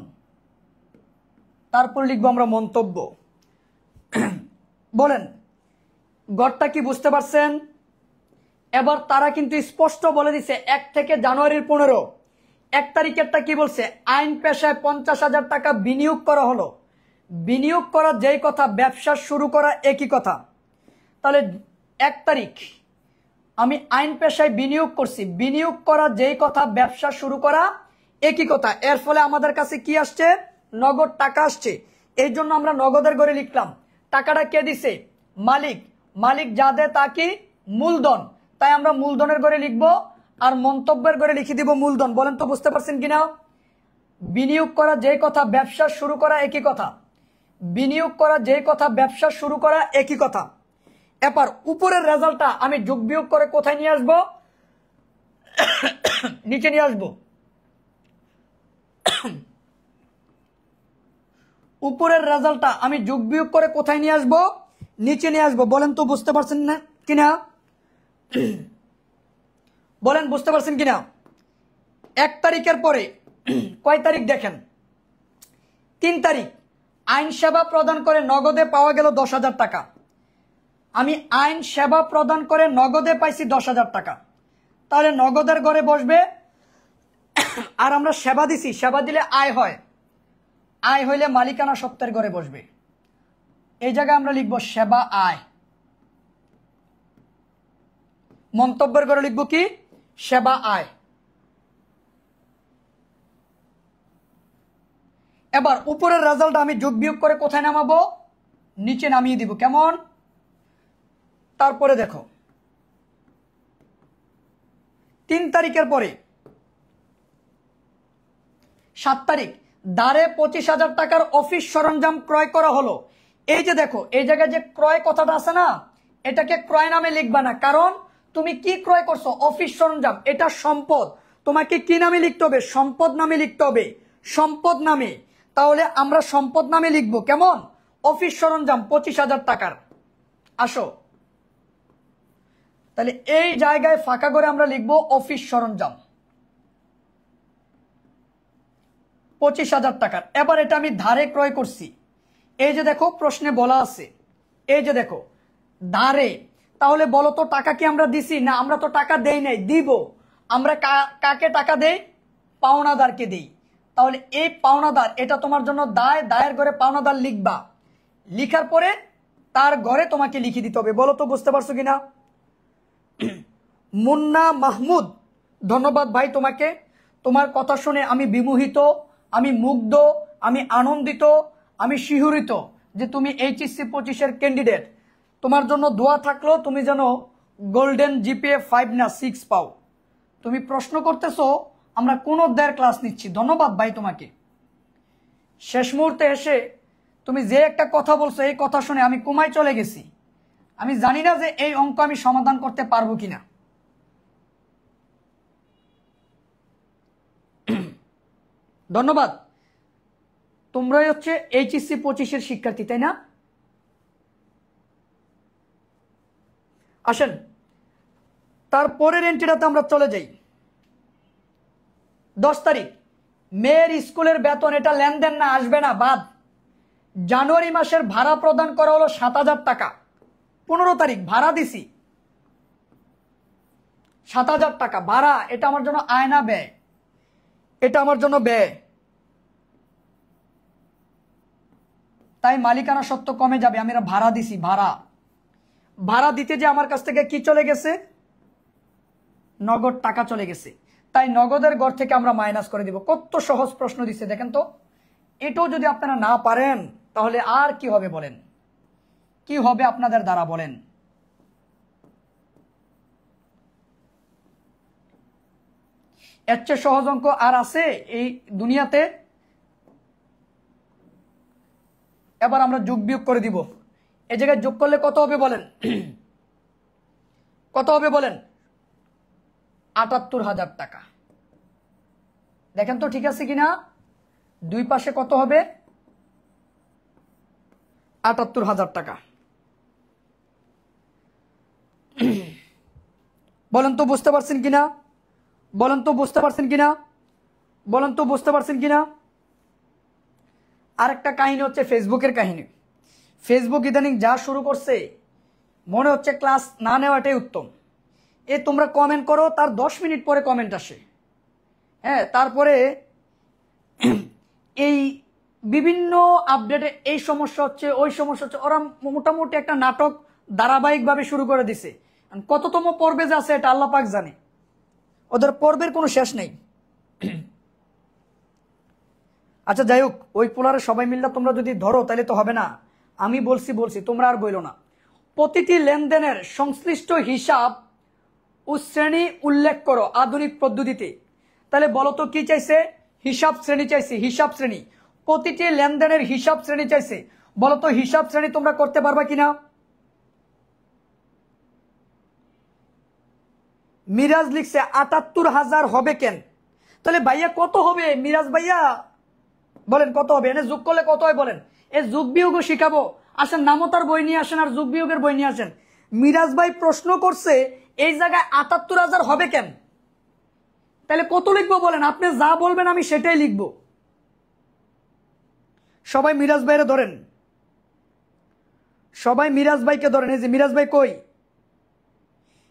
তারপর লিখবো আমরা মন্তব্য। বলেন গড়টা কি বুঝতে পারছেন? এবার তারা কিন্তু স্পষ্ট বলে দিছে 1 থেকে জানুয়ারির 15 1 তারিখেরটা কি বলছে? আইন পেশায় 50,000 টাকা বিনিয়োগ করা হলো। বিনিয়োগ করা যেই কথা, ব্যবসা শুরু করা একই কথা। তাহলে 1 তারিখ আমি আইন পেশায় বিনিয়োগ করছি, বিনিয়োগ করা যেই কথা, ব্যবসা শুরু করা একই কথা। এর ফলে আমাদের কাছে কি আসছে? নগদ টাকা আসছে। এই জন্য আমরা নগদের ঘরে লিখলাম। টাকাটা কে দিছে? মালিক। মালিক যা দেয় তা কি? মূলধন। তাই আমরা মূলধনের ঘরে লিখব, আর মন্তব্যের ঘরে লিখে দিব মূলধন। বলেন তো বুঝতে পারছেন কিনা? বিনিয়োগ করা যেই কথা, ব্যবসা শুরু করা একই কথা। বিনিয়োগ করা যেই কথা, ব্যবসা শুরু করা একই কথা। এবার উপরের রেজাল্টটা আমি যোগ বিয়োগ করে কোথায় নিয়ে আসবো? নিচে নিয়ে আসবো। উপরের রেজাল্টটা আমি যোগ বিয়োগ করে কোথায় নিয়ে আসবো? নিচে নিয়ে আসবো। বলেন তো বুঝতে পারছেন না কিনা? বলেন বুঝতে পারছেন কিনা? 1 তারিখের পরে কয় তারিখ দেখেন? 3 তারিখ আইন সেবা প্রদান করে নগদে পাওয়া গেল 10,000 টাকা। আমি আইন সেবা প্রদান করে নগদে পাইছি 10,000 টাকা। তাহলে নগদের ঘরে বসবে। আর আমরা সেবা দিছি, সেবা দিলে আয় হয়, আয় হইলে মালিকানা সত্ত্বের ঘরে বসবে। এই জায়গায় আমরা লিখবো সেবা আয়। মন্তব্যের ঘরে লিখবো কি? সেবা আয়। এবার উপরের রেজাল্ট আমি যোগ বিয়োগ করে কোথায় নামাবো? নিচে নামিয়ে দিব। কেমন? তারপরে দেখো 3 তারিখের পরে 7 তারিখ দাঁড়ে 25,000 টাকার অফিস সরঞ্জাম ক্রয় করা হলো। এই যে দেখো, এই জায়গায় যে ক্রয় কথাটা আছে না, এটাকে ক্রয় নামে লিখবা না। কারণ তুমি কি ক্রয় করছো? অফিস সরঞ্জাম। এটা সম্পদ। তোমাকে কি নামে লিখতে হবে? সম্পদ নামে লিখতে হবে। সম্পদ নামে। তাহলে আমরা সম্পদ নামে লিখবো। কেমন? অফিস সরঞ্জাম 25,000 টাকার। আসো, তাহলে এই জায়গায় ফাঁকা করে আমরা লিখবো অফিস সরঞ্জাম 25,000 টাকার। এবার এটা আমি ধারে ক্রয় করছি। এই যে দেখো প্রশ্নে বলা আছে, এই যে দেখো ধারে। তাহলে বলো তো টাকা কি আমরা দিছি? না, আমরা তো টাকা দেই নাই। দিব। আমরা কাকে টাকা দেই? পাওনাদারকে দেই। তাহলে এই পাওনাদার, এটা তোমার জন্য দায়। দায়ের ঘরে পাওনাদার লিখবা। লিখার পরে তার ঘরে তোমাকে লিখে দিতে হবে। বলো তো বুঝতে পারছো কিনা? মুন্না মাহমুদ, ধন্যবাদ ভাই তোমাকে। তোমার কথা শুনে আমি বিমোহিত, আমি মুগ্ধ, আমি আনন্দিত, আমি শিহরিত যে তুমি HSC 25-এর ক্যান্ডিডেট। তোমার জন্য দোয়া থাকলো, তুমি যেন গোল্ডেন GPA 5 না 6 পাও। তুমি প্রশ্ন করতেছো আমরা কোন অধ্যায়ের ক্লাস নিচ্ছি। ধন্যবাদ ভাই তোমাকে। শেষ মুহূর্তে এসে তুমি যে একটা কথা বলছো, এই কথা শুনে আমি কুমায় চলে গেছি। আমি জানি না যে এই অঙ্ক আমি সমাধান করতে পারবো কিনা। ধন্যবাদ। তোমরাই হচ্ছে এইচএসসি 25-এর শিক্ষার্থী, তাই না? আসেন তারপরের এন্ট্রিটাতে আমরা চলে যাই। 10 তারিখ মেয়ের স্কুলের বেতন, এটা লেনদেন না, আসবে না, বাদ। জানুয়ারি মাসের ভাড়া প্রদান করা হলো 7,000 টাকা। 15 তারিখ ভাড়া দিছি 7,000 টাকা ভাড়া। এটা আমার জন্য আয় না ব্যয়? এটা আমার জন্য ব্যয়। তাই মালিকানা সত্ত্ব কমে যাবে। আমি ভাড়া দিছি, ভাড়া দিতে যে আমার কাছ থেকে কি চলে গেছে? নগদ টাকা চলে গেছে। তাই নগদের ঘর থেকে আমরা মাইনাস করে দিব। কত সহজ প্রশ্ন দিচ্ছে দেখেন তো। এটাও যদি আপনারা না পারেন তাহলে আর কি হবে বলেন? কি হবে আপনাদের দ্বারা বলেন? এর চেয়ে সহজ অঙ্ক আর আছে এই দুনিয়াতে? এবার আমরা যোগ বিয়োগ করে দিব। এই জায়গায় যোগ করলে কত হবে বলেন? কত হবে বলেন? 78,000 টাকা। দেখেন তো ঠিক আছে কিনা? দুই পাশে কত হবে? 78,000 টাকা। বলেন তো বুঝতে পারছেন কিনা? বলেন তো বুঝতে পারছেন কিনা? বলেন তো বুঝতে পারছেন কিনা? আরেকটা কাহিনী হচ্ছে ফেসবুকের কাহিনী। ফেসবুক ইদানিং যা শুরু করছে মনে হচ্ছে ক্লাস না নেওয়াটাই উত্তম। তোমরা কমেন্ট করো, তার 10 মিনিট পরে কমেন্ট আসে। হ্যাঁ, তারপরে এই বিভিন্ন আপডেটে এই সমস্যা হচ্ছে, ওই সমস্যা হচ্ছে। ওরা মোটামুটি একটা নাটক ধারাবাহিকভাবে শুরু করে দিছে। কততম পর্বে যে আছে এটা আল্লাহ পাক জানে। ওদের পর্বের কোনো শেষ নেই। আচ্ছা যাই হোক, ওই পোলারে সবাই মিললে তোমরা যদি ধরো তাহলে তো হবে না। আমি বলছি তোমরা আর বইলো না। প্রতিটি লেনদেনের সংশ্লিষ্ট হিসাব ও শ্রেণী উল্লেখ করো আধুনিক পদ্ধতিতে। তাহলে বলো তো কি চাইছে? হিসাব শ্রেণী চাইছে, হিসাব শ্রেণী। প্রতিটি লেনদেনের হিসাব শ্রেণী চাইছে। বলো তো হিসাব শ্রেণী তোমরা করতে পারবা কিনা? মিরাজ লিখছে 78,000 হবে কেন? তাহলে ভাইয়া কত হবে? মিরাজ ভাইয়া বলেন কত হবে? এনে যোগ করলে কত হয় বলেন? এই যোগ বিয়োগও শিখাবো। আসেন নামতার বই নিয়ে আসেন আর যোগ বিয়োগের বই নিয়ে আসেন। মিরাজ ভাই প্রশ্ন করছে এই জায়গায় 78,000 হবে কেন? তাহলে কত লিখবো বলেন? আপনি যা বলবেন আমি সেটাই লিখবো। সবাই মিরাজ ভাইরে ধরেন, সবাই মিরাজ ভাইকে ধরেন। এই যে মিরাজ ভাই কই?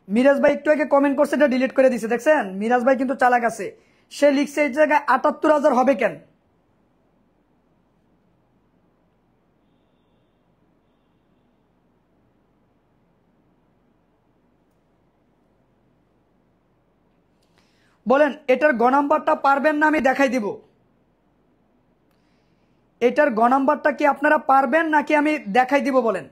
মিরাজ ভাই একটু আগে কমেন্ট করছে, এটা ডিলিট করে দিছে, দেখছেন? মিরাজ ভাই কিন্তু চালাক আছে। সে লিখছে এই জায়গায় 78,000 হবে কেন? বলেন এটার গ নাম্বারটা পারবেন না আমি দেখাই দিব। এটার গ নাম্বারটা কি আপনারা পারবেন নাকি আমি দেখাই দিব বলেন?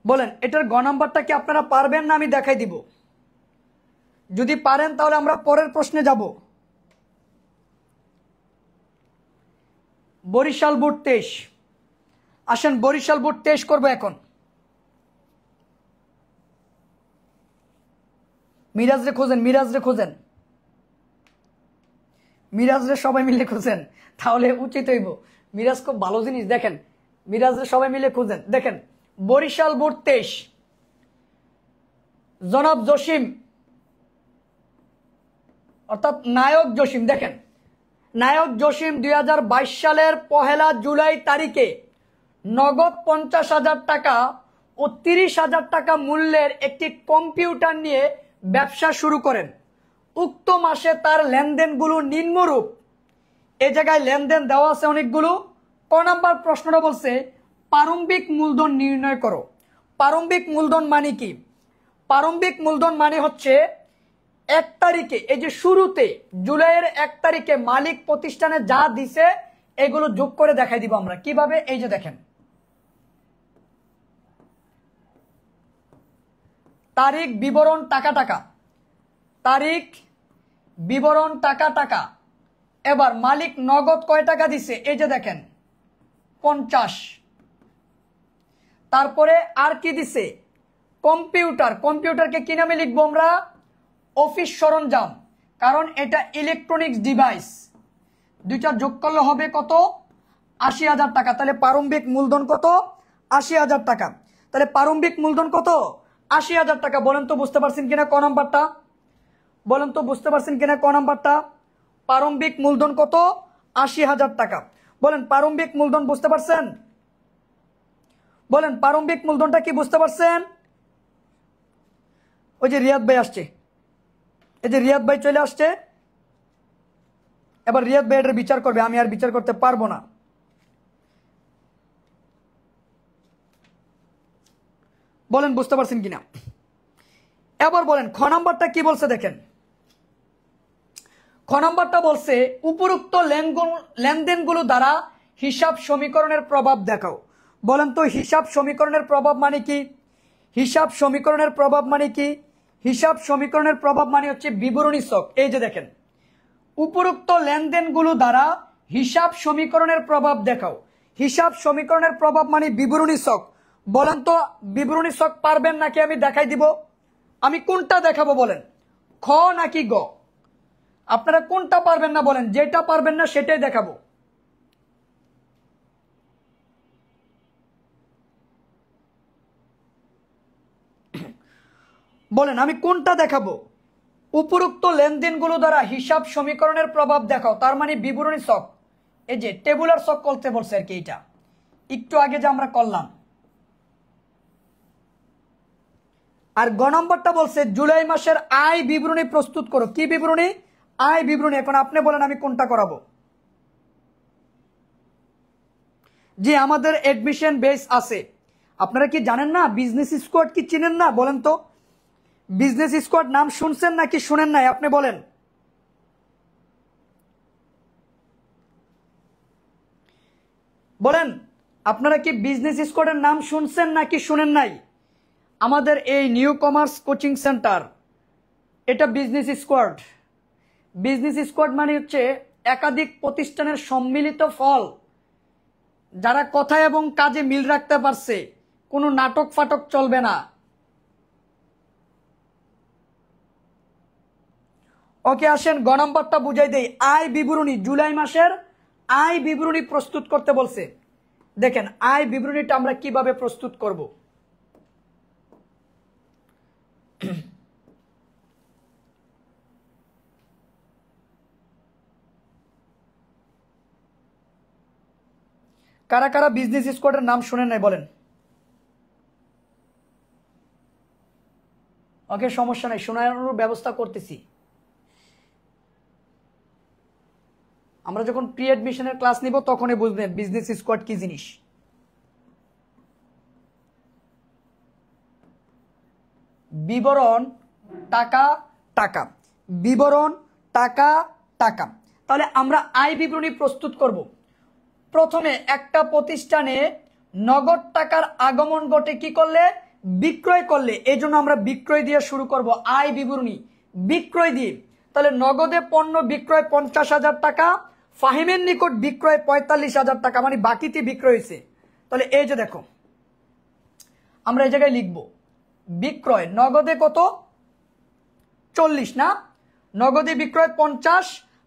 বলেন এটার গ নাম্বারটা কি আপনারা পারবেন না আমি দেখাই দিব? যদি পারেন তাহলে আমরা পরের প্রশ্নে যাব। বরিশাল বোর্ড 23। আসেন বরিশাল বোর্ড 23 করবো এখন। মিরাজরে খোঁজেন, মিরাজরে খোঁজেন, মিরাজরে সবাই মিলে খোঁজেন, তাহলে উচিত হইব। মিরাজ খুব ভালো জিনিস। দেখেন মিরাজরে সবাই মিলে খুঁজেন। দেখেন বরিশাল বোর্ড 23 জনাব জসিম অর্থাৎ নায়ক জসিম। দেখেন নায়ক জসিম 2022 সালের 1 জুলাই তারিখে নগদ 50,000 টাকা ও 30,000 টাকা মূল্যের একটি কম্পিউটার নিয়ে ব্যবসা শুরু করেন। উক্ত মাসে তার লেনদেনগুলো নিম্নরূপ। এই জায়গায় লেনদেন দেওয়া আছে অনেকগুলো। ক নাম্বার প্রশ্নটা বলছে প্রারম্ভিক মূলধন নির্ণয় করো। প্রারম্ভিক মূলধন মানে কি? প্রারম্ভিক মূলধন মানে হচ্ছে 1 তারিখে, এই যে শুরুতে জুলাইয়ের 1 তারিখে মালিক প্রতিষ্ঠানে যা দিছে এগুলো যোগ করে দেখাই দিব আমরা কিভাবে। এই যে দেখেন তারিখ বিবরণ টাকা টাকা, তারিখ বিবরণ টাকা টাকা। এবার মালিক নগদ কয় টাকা দিছে, এই যে দেখেন 50। তারপরে আর কি দিছে, কম্পিউটার। কম্পিউটারকে কি নামে লিখবো আমরা, অফিস সরঞ্জাম, কারণ এটা ইলেকট্রনিক্স ডিভাইস। দুইটা যোগ করলে হবে কত, 80,000 টাকা। তাহলে প্রারম্ভিক মূলধন কত, 80,000 টাকা। তাহলে প্রারম্ভিক মূলধন কত, 80,000 টাকা। বলেন তো বুঝতে পারছেন কিনা ক নাম্বারটা, বলেন তো বুঝতে পারছেন কিনা ক নাম্বারটা। প্রারম্ভিক মূলধন কত, 80,000 টাকা। বলেন প্রারম্ভিক মূলধন বুঝতে পারছেন, বলেন প্রারম্ভিক মূলধনটা কি বুঝতে পারছেন। ওই যে রিয়াদ ভাই আসছে, এই যে রিয়াদ ভাই চলে আসছে। এবার রিয়াদ ভাই এটার বিচার করবে, আমি আর বিচার করতে পারবো না। বলেন বুঝতে পারছেন কিনা। এবার বলেন খ নাম্বারটা কি বলছে দেখেন। খ নাম্বারটা বলছে উপরোক্ত লেনদেনগুলো দ্বারা হিসাব সমীকরণের প্রভাব দেখাও। বলেন তো হিসাব সমীকরণের প্রভাব মানে কি, হিসাব সমীকরণের প্রভাব মানে কি। হিসাব সমীকরণের প্রভাব মানে হচ্ছে বিবরণী ছক। এই যে দেখেন, উপরোক্ত লেনদেনগুলো দ্বারা হিসাব সমীকরণের প্রভাব দেখাও। হিসাব সমীকরণের প্রভাব মানে বিবরণী ছক। বলেন তো বিবরণী ছক পারবেন নাকি আমি দেখাই দিব। আমি কোনটা দেখাবো বলেন, খ নাকি গ। আপনারা কোনটা পারবেন না বলেন, যেটা পারবেন না সেটাই দেখাবো। বলেন আমি কোনটা দেখাবো। উপরোক্ত লেনদেনগুলো দ্বারা হিসাব সমীকরণের প্রভাব দেখাও, তার মানে বিবরণী ছক। এই যে টেবুলার ছক করতে বলছে আর কি, এটা একটু আগে যে আমরা করলাম। আর গ নম্বরটা বলছে জুলাই মাসের আয় বিবরণী প্রস্তুত করো। কি বিবরণী, আয় বিবরণী। এখন আপনি বলেন আমি কোনটা করাবো। যে আমাদের এডমিশন বেস আছে, আপনারা কি জানেন না, বিজনেস স্কোয়াড কি চিনেন না বলেন তো। বিজনেস স্কোয়াড নাম শুনছেন নাকি শুনেন নাই, আপনি বলেন। বলেন আপনারা কি বিজনেস স্কোয়াডের নাম শুনছেন নাকি শুনেন নাই। আমাদের এই নিউ কমার্স কোচিং সেন্টার, এটা বিজনেস স্কোয়াড। বিজনেস স্কোয়াড মানে হচ্ছে একাধিক প্রতিষ্ঠানের সম্মিলিত ফল, যারা কথা এবং কাজে মিল রাখতে পারছে, কোনো নাটক ফাটক চলবে না। ওকে আসেন গ নম্বরটা বুঝাই দেই। আয় বিবরণী, জুলাই মাসের আয় বিবরণী প্রস্তুত করতে বলছে। দেখেন আয় বিবরণীটা আমরা কিভাবে প্রস্তুত করব। কারা কারা বিজনেস স্কোয়াডের নাম শুনেন নাই বলেন। ওকে সমস্যা নাই, শোনানোর ব্যবস্থা করতেছি। আমরা যখন প্রি অ্যাডমিশনের ক্লাস নিব তখনই বুঝবেন বিজনেস স্কোয়াড কি জিনিস। বিবরণ টাকা টাকা, বিবরণ টাকা টাকা। তাহলে আমরা আয় বিবরণী প্রস্তুত করব। প্রথমে একটা প্রতিষ্ঠানে নগদ টাকার আগমন ঘটে কি করলে, বিক্রয় করলে। এই জন্য আমরা বিক্রয় দিয়ে শুরু করব আয় বিবরণী, বিক্রয় দিয়ে। তাহলে নগদে পণ্য বিক্রয় 50,000 টাকা, ফাহিমের নিকট বিক্রয় 45,000 টাকা, মানে বাকিতে বিক্রয় হয়েছে। তাহলে এই যে দেখো আমরা এই জায়গায় লিখব বিক্রয় নগদে কত 40 না, নগদে বিক্রয় 50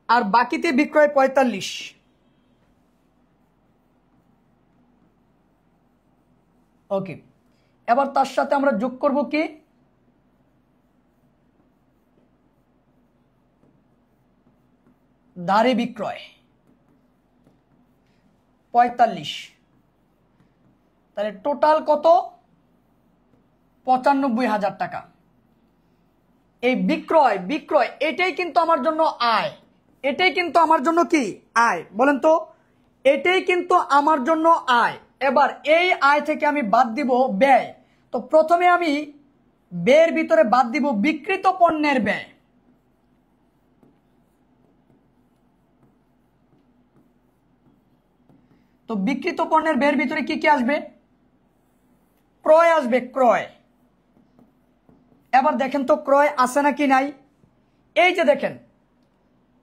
আর বাকিতে বিক্রয় 45। ওকে, এবার তার সাথে আমরা যোগ করব কি, ধারে বিক্রয় 45। তাহলে টোটাল কত 95,000 টাকা। এই বিক্রয় বিক্রয় এটাই কিন্তু আমার জন্য আয়, এটাই কিন্তু আমার জন্য কি আয় বলেন তো, এটাই কিন্তু আমার জন্য আয়। এবার এই আয় থেকে আমি বাদ দিব ব্যয়। তো প্রথমে আমি ব্যয়ের ভিতরে বাদ দিব বিক্রিত পণ্যের ব্যয়। তো বিক্রিত পণ্যের ব্যয়ের ভিতরে কি কি আসবে, ক্রয় আসবে, ক্রয়। এবার দেখেন তো ক্রয় আছে নাকি নাই। এই যে দেখেন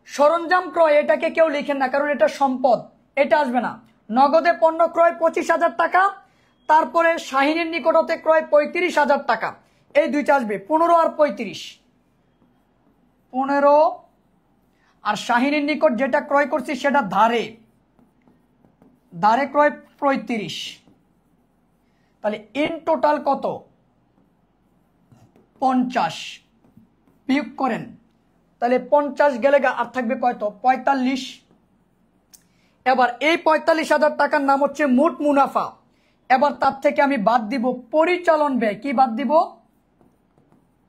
সরঞ্জাম ক্রয়, এটাকে কেউ লিখেন না কারণ এটা সম্পদ, এটা আসবে না। নগদে পণ্য ক্রয় 25,000 টাকা, তারপরে শাহিনের নিকট হতে ক্রয় 35,000 টাকা, এই দুইটা আসবে। 15 আর 35, 15 আর শাহিনের নিকট যেটা ক্রয় করছি সেটা ধারে, ধারে ক্রয় 35, তাহলে ইন টোটাল কত 50 বিয়োগ করেন, তাহলে 50 গেলে আর থাকবে কত 45। এবার এই 45,000 টাকার নাম হচ্ছে মোট মুনাফা। এবার তার থেকে আমি বাদ দিব পরিচালন ব্যয়। কি বাদ দিব?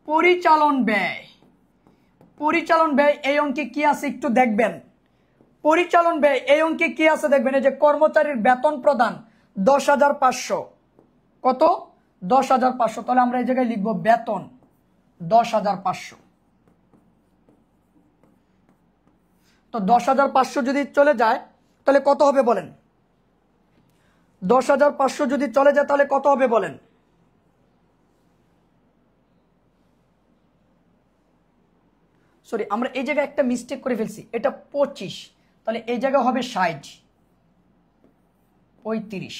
পরিচালন ব্যয়। পরিচালন ব্যয় এই অঙ্কে কি আছে একটু দেখবেন। পরিচালন ব্যয় এই অঙ্কে কি আছে দেখবেন। এই যে কর্মচারীর বেতন প্রদান 10,500, কত 10,500, তাহলে আমরা এই জায়গায় লিখব বেতন 10,500। তো 10,500 যদি চলে যায় তাহলে কত হবে বলেন? 10,500 যদি চলে যায় তাহলে কত হবে বলেন? সরি, আমরা এই জায়গায় একটা মিস্টেক করে ফেলছি, এটা 25, তাহলে এই জায়গায় হবে 60, 35।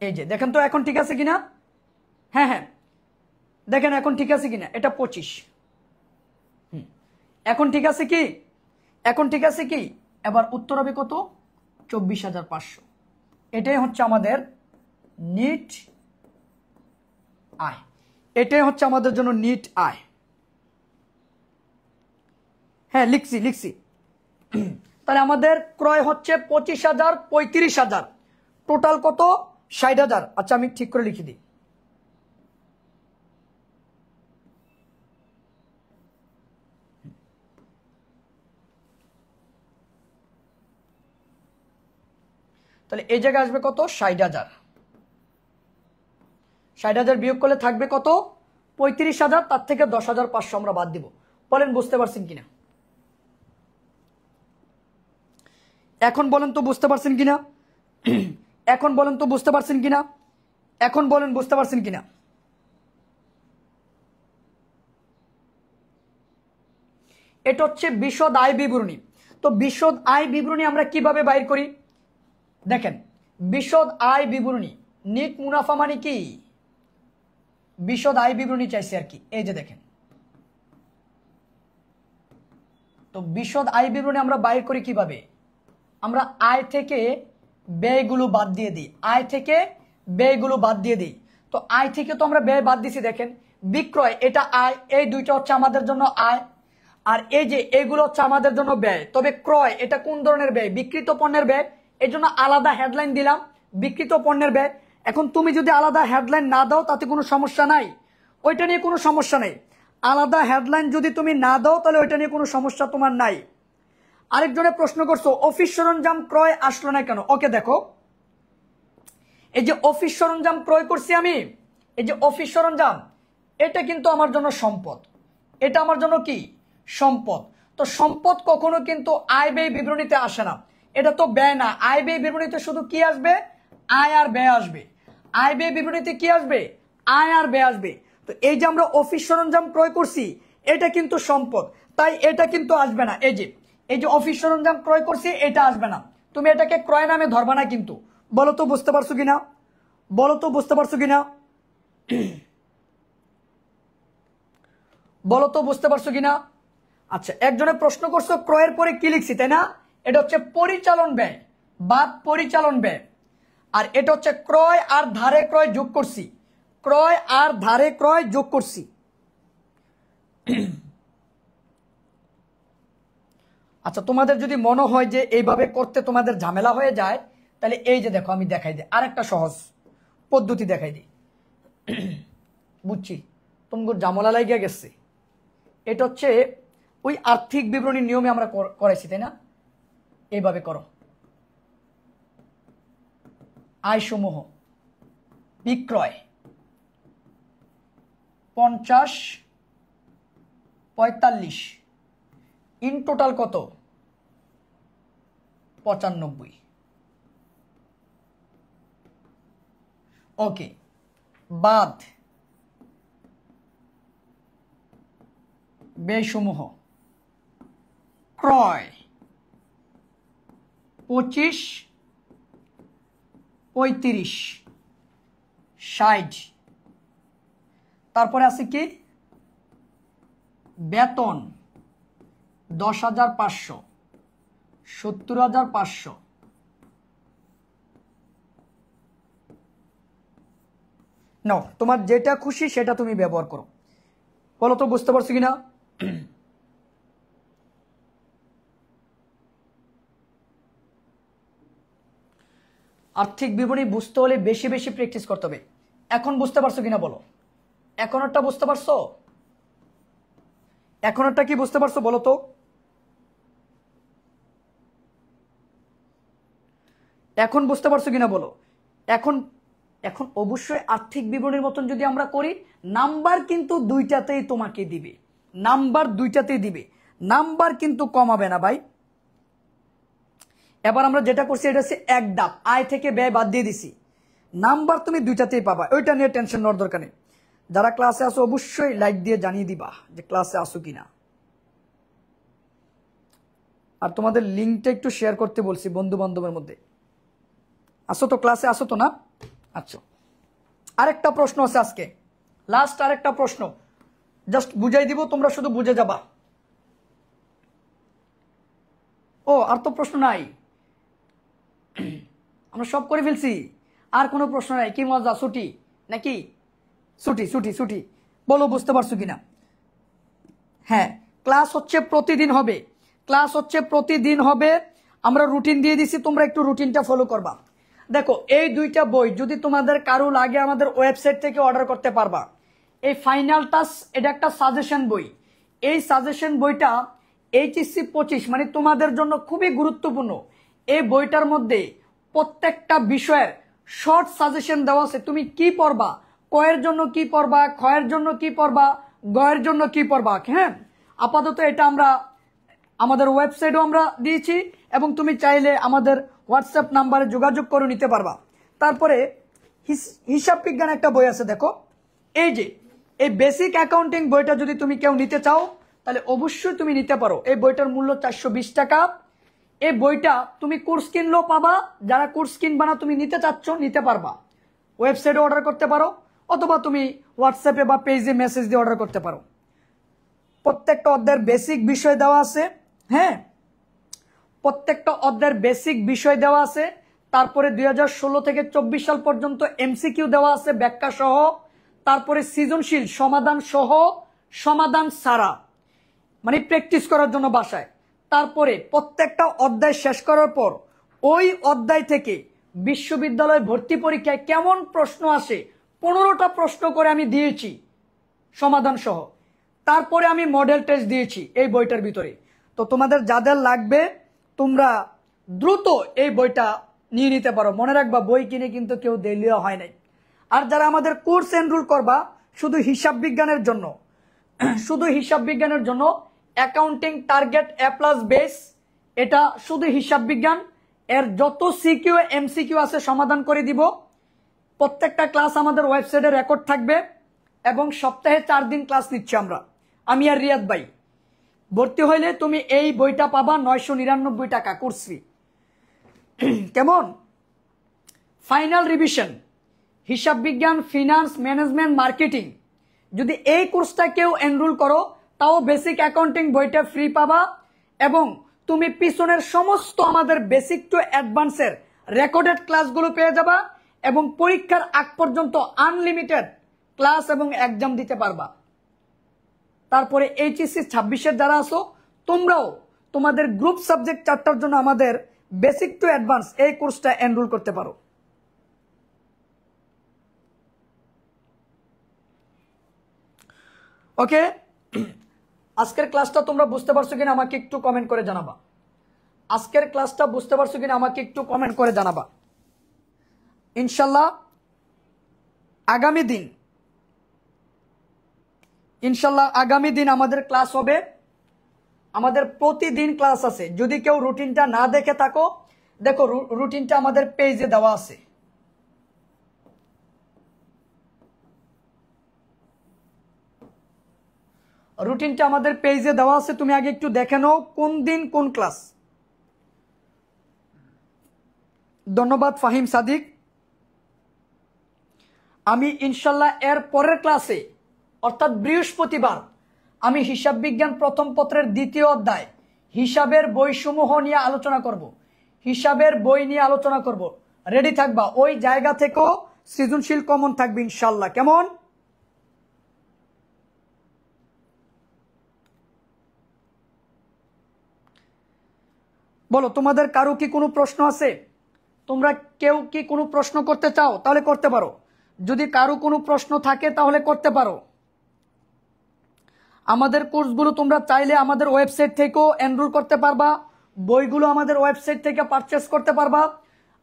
এই যে দেখেন তো এখন ঠিক আছে কিনা। হ্যাঁ হ্যাঁ দেখেন এখন ঠিক আছে কিনা, এটা 25। এখন ঠিক আছে কি? এখন ঠিক আছে কি? এবার উত্তর হবে কত 24,500। এটাই হচ্ছে আমাদের নিট আয়, এটাই হচ্ছে আমাদের জন্য নিট আয়। হ্যাঁ লিখছি। তাহলে আমাদের ক্রয় হচ্ছে 25,000, 35,000, টোটাল কত 60,000। আচ্ছা আমি ঠিক করে লিখে দিই। তাহলে এই জায়গায় আসবে কত 60,000। 60,000 বিয়োগ করলে থাকবে কত 35,000, তার থেকে 10,500 আমরা বাদ দিব। বলেন বুঝতে পারছেন কিনা? এখন বলেন তো বুঝতে পারছেন কিনা? এখন বলেন তো বুঝতে পারছেন কিনা? এখন বলেন বুঝতে পারছেন কিনা? এটা হচ্ছে বিশদ আয় বিবরণী। তো বিশদ আয় বিবরণী আমরা কিভাবে বাইর করি দেখেন। বিশদ আয় বিবরণী, নিট মুনাফা মানে কি বিশদ আয় বিবরণী চাইছে আর কি। এই যে দেখেন, তো বিশদ আয় বিবরণী আমরা বাইর করি কিভাবে? আমরা আয় থেকে ব্যয়গুলো বাদ দিয়ে দিই, আয় থেকে ব্যয়গুলো বাদ দিয়ে দিই। তো আয় থেকে তো আমরা ব্যয় বাদ দিছি। দেখেন বিক্রয় এটা আয়, এই দুইটা হচ্ছে আমাদের জন্য আয়, আর এই যে এগুলো হচ্ছে আমাদের জন্য ব্যয়। তবে ক্রয় এটা কোন ধরনের ব্যয়? বিক্রিত পণ্যের ব্যয়, এই জন্য আলাদা হেডলাইন দিলাম বিক্রিত পণ্যের ব্যয়। এখন তুমি যদি আলাদা হেডলাইন না দাও তাতে কোনো সমস্যা নাই, ওইটা নিয়ে কোনো সমস্যা নেই। আলাদা হেডলাইন যদি তুমি না দাও তাহলে ওইটা নিয়ে কোনো সমস্যা তোমার নাই। আরেকজনে প্রশ্ন করছো অফিস সরঞ্জাম ক্রয় আসলো না কেন। ওকে দেখো, এই যে অফিস সরঞ্জাম ক্রয় করছি আমি, এই যে অফিস সরঞ্জাম, এটা কিন্তু আমার জন্য সম্পদ। এটা আমার জন্য কি সম্পদ। তো সম্পদ কখনো কিন্তু আয় ব্যয় বিবরণীতে আসে না, এটা তো ব্যয় না। আয় ব্যয় বিবরণীতে শুধু কি আসবে? আয় আর ব্যয় আসবে। আয় ব্যয় বিবরণীতে কি আসবে? আয় আর ব্যয় আসবে। তো এই যে আমরা অফিস সরঞ্জাম ক্রয় করছি এটা কিন্তু সম্পদ, তাই এটা কিন্তু আসবে না। এই যে অফিস সরঞ্জাম ক্রয় করছি এটা আসবে না, তুমি এটাকে ক্রয় নামে ধরবা না কিন্তু। বলো তো বুঝতে পারছো কিনা? বলো তো বুঝতে পারছো কিনা? বলো তো বুঝতে পারছো কিনা? আচ্ছা, একজনে প্রশ্ন করছো ক্রয়ের পরে কি লিখছি, তাই না? এটা হচ্ছে পরিচালন ব্যয় বা পরিচালন ব্যয়, আর এটা হচ্ছে ক্রয় আর ধারে ক্রয় যোগ করছি, ক্রয় আর ধারে ক্রয় যোগ করছি। আচ্ছা, তোমাদের যদি মনে হয় যে এইভাবে করতে তোমাদের ঝামেলা হয়ে যায় তাহলে এই যে দেখো আমি দেখাই দিই, আরেকটা সহজ পদ্ধতি দেখাই দিই। বুঝছি তোমার ঝামেলা লাগিয়ে গেছে। এটা হচ্ছে ওই আর্থিক বিবরণীর নিয়মে আমরা করাইছি, তাই না? এইভাবে করো। আয়সমূহ বিক্রয় 50, 45, ইন টোটাল কত 95। ওকে, বাদ ব্যয়সমূহ ক্রয় 25, 35, 60। তারপরে আছে কি বেতন 10,500, 70,500। নাও তোমার যেটা খুশি সেটা তুমি ব্যবহার করো। বলো তো বুঝতে পারছো কিনা? আর্থিক বিবরণী বুঝতে হলে বেশি বেশি প্র্যাকটিস করতে হবে। এখন বুঝতে পারছো কিনা বলো? এখনটা বুঝতে পারছো? এখনটা কি বুঝতে পারছো বলো তো? এখন বুঝতে পারছো কিনা বলো? এখন এখন অবশ্যই আর্থিক বিবরণীর মতন যদি আমরা করি, নাম্বার কিন্তু দুইটাতেই তোমাকে দিবে, নাম্বার দুইটাতেই দিবে, নাম্বার কিন্তু কমাবে না ভাই। এবার আমরা যেটা করছি এটা হচ্ছে এক ধাপ, আয় থেকে ব্যয় বাদ দিয়ে দিছি, নাম্বার তুমি দুইটাতেই পাবা, ওইটা নিয়ে টেনশন নেওয়ার দরকার নেই। যারা ক্লাসে আসো অবশ্যই লাইক দিয়ে জানিয়ে দিবা যে ক্লাসে আসো কিনা। আর তোমাদের লিঙ্কটা একটু শেয়ার করতে বলছি বন্ধু বান্ধবের মধ্যে। আসো তো, ক্লাসে আসো তো না? আচ্ছা, আরেকটা প্রশ্ন আছে আজকে, লাস্ট আরেকটা প্রশ্ন, জাস্ট বুঝাই দিব, তোমরা শুধু বুঝে যাবা। ও আর তো প্রশ্ন নাই, আমরা সব করে ফেলছি, আর কোনো প্রশ্ন নাই। কি মজা, ছুটি নাকি? ছুটি ছুটি ছুটি। বলো বুঝতে পারছো কিনা? হ্যাঁ, ক্লাস হচ্ছে প্রতিদিন হবে, ক্লাস হচ্ছে প্রতিদিন হবে। আমরা রুটিন দিয়ে দিছি, তোমরা একটু রুটিনটা ফলো করবা। দেখো এই দুইটা বই যদি তোমাদের কারো লাগে আমাদের ওয়েবসাইট থেকে অর্ডার করতে পারবা। এই ফাইনাল টাচ এটা একটা সাজেশন বই, এই সাজেশন বইটা এইচএসসি 25 মানে তোমাদের জন্য খুবই গুরুত্বপূর্ণ। এই বইটার মধ্যে প্রত্যেকটা বিষয়ের শর্ট সাজেশন দেওয়া আছে, তুমি কি পড়বা, কয়ের জন্য কি পড়বা, ক্ষয়ের জন্য কি পড়বা, গয়ের জন্য কি পড়বা। হ্যাঁ, আপাতত এটা আমরা আমাদের ওয়েবসাইটও আমরা দিয়েছি, এবং তুমি চাইলে আমাদের হোয়াটসঅ্যাপ নাম্বারে যোগাযোগ করে নিতে পারবা। তারপরে হিসাব বিজ্ঞান একটা বই আছে, দেখো এই যে এই বেসিক অ্যাকাউন্টিং বইটা যদি তুমি কেউ নিতে চাও তাহলে অবশ্যই তুমি নিতে পারো। এই বইটার মূল্য 420 টাকা। এই বইটা তুমি কোর্স কিনলেও পাবা, যারা কোর্স কিনবা না তুমি নিতে চাচ্ছ নিতে পারবা, ওয়েবসাইটে অর্ডার করতে পারো, অথবা তুমি হোয়াটসঅ্যাপে বা পেজে মেসেজ দিয়ে অর্ডার করতে পারো। প্রত্যেকটা অধ্যায়ের বেসিক বিষয় দেওয়া আছে। হ্যাঁ, প্রত্যেকটা অধ্যায়ের বেসিক বিষয় দেওয়া আছে। তারপরে 2016 থেকে 24 সাল পর্যন্ত এমসিকিউ দেওয়া আছে ব্যাখ্যা সহ, তারপরে সৃজনশীল সমাধান সহ, সমাধান ছাড়া, মানে প্র্যাকটিস করার জন্য বাসায়। তারপরে প্রত্যেকটা অধ্যায় শেষ করার পর ওই অধ্যায় থেকে বিশ্ববিদ্যালয় ভর্তি পরীক্ষায় কেমন প্রশ্ন আসে 15টা প্রশ্ন করে আমি দিয়েছি সমাধান সহ। তারপরে আমি মডেল টেস্ট দিয়েছি এই বইটার ভিতরে। তো তোমাদের যাদের লাগবে তোমরা দ্রুত এই বইটা নিয়ে নিতে পারো। মনে রাখবা বই কিনে কিন্তু কেউ দেলিও হয় নাই। আর যারা আমাদের কোর্স এনরোল করবা শুধু হিসাব বিজ্ঞানের জন্য, শুধু হিসাব বিজ্ঞানের জন্য অ্যাকাউন্টিং টার্গেট A+ বেস, এটা শুধু হিসাব বিজ্ঞান, এর যত সিকিউ এমসিকিউ আছে সমাধান করে দিব। প্রত্যেকটা ক্লাস আমাদের ওয়েবসাইটে রেকর্ড থাকবে, এবং সপ্তাহে 4 দিন ক্লাস নিচ্ছি আমরা, আমি আর রিয়াদ ভাই। ভর্তি হইলে তুমি এই বইটা পাবা 999 টাকা কোর্স ফি। কেমন? ফাইনাল রিভিশন হিসাব বিজ্ঞান, ফিনান্স, ম্যানেজমেন্ট, মার্কেটিং, যদি এই কোর্সটা কেউ এনরোল করো তাও বেসিক অ্যাকাউন্টিং বইটা ফ্রি পাবা, এবং তুমি পিছনের সমস্ত আমাদের বেসিক টু অ্যাডভান্সের রেকর্ডেড ক্লাসগুলো পেয়ে যাবা, এবং পরীক্ষার আগ পর্যন্ত আনলিমিটেড ক্লাস এবং এক্সাম দিতে পারবা। তারপরে এইচএসসি 26-এর যারা আসো তোমরাও তোমাদের গ্রুপ সাবজেক্ট 4টার জন্য আমাদের বেসিক টু অ্যাডভান্স এই কোর্সটা এনরোল করতে পারো। ওকে, আজকের ক্লাসটা তোমরা বুঝতে পারছো কিনা আমাকে একটু কমেন্ট করে জানাবা। আজকের ক্লাসটা বুঝতে পারছো কিনা আমাকে একটু কমেন্ট করে জানাবা। ইনশাল্লাহ আগামী দিন আমাদের ক্লাস হবে। আমাদের প্রতিদিন ক্লাস আছে। যদি কেউ রুটিনটা না দেখে থাকো, দেখো রুটিনটা আমাদের পেজে দেওয়া আছে। রুটিনটা আমাদের পেজে দেওয়া আছে, তুমি আগে একটু দেখে নাও কোন দিন কোন ক্লাস। ধন্যবাদ ফাহিম সাদিক। আমি ইনশাল্লাহ এর পরের ক্লাসে অর্থাৎ বৃহস্পতিবার আমি হিসাব বিজ্ঞান প্রথম পত্রের দ্বিতীয় অধ্যায় হিসাবের বইসমূহ নিয়ে আলোচনা করব, হিসাবের বই নিয়ে আলোচনা করব। রেডি থাকবা, ওই জায়গা থেকেও সৃজনশীল কমন থাকবে ইনশাল্লাহ। কেমন? বলো, তোমাদের কারো কি কোনো প্রশ্ন আছে? তোমরা কেউ কি কোনো প্রশ্ন করতে চাও তাহলে করতে পারো, যদি কারো কোনো প্রশ্ন থাকে তাহলে করতে পারো। আমাদের কোর্সগুলো তোমরা চাইলে আমাদের ওয়েবসাইট থেকেও এনরোল করতে পারবা, বইগুলো আমাদের ওয়েবসাইট থেকে পারচেস করতে পারবা।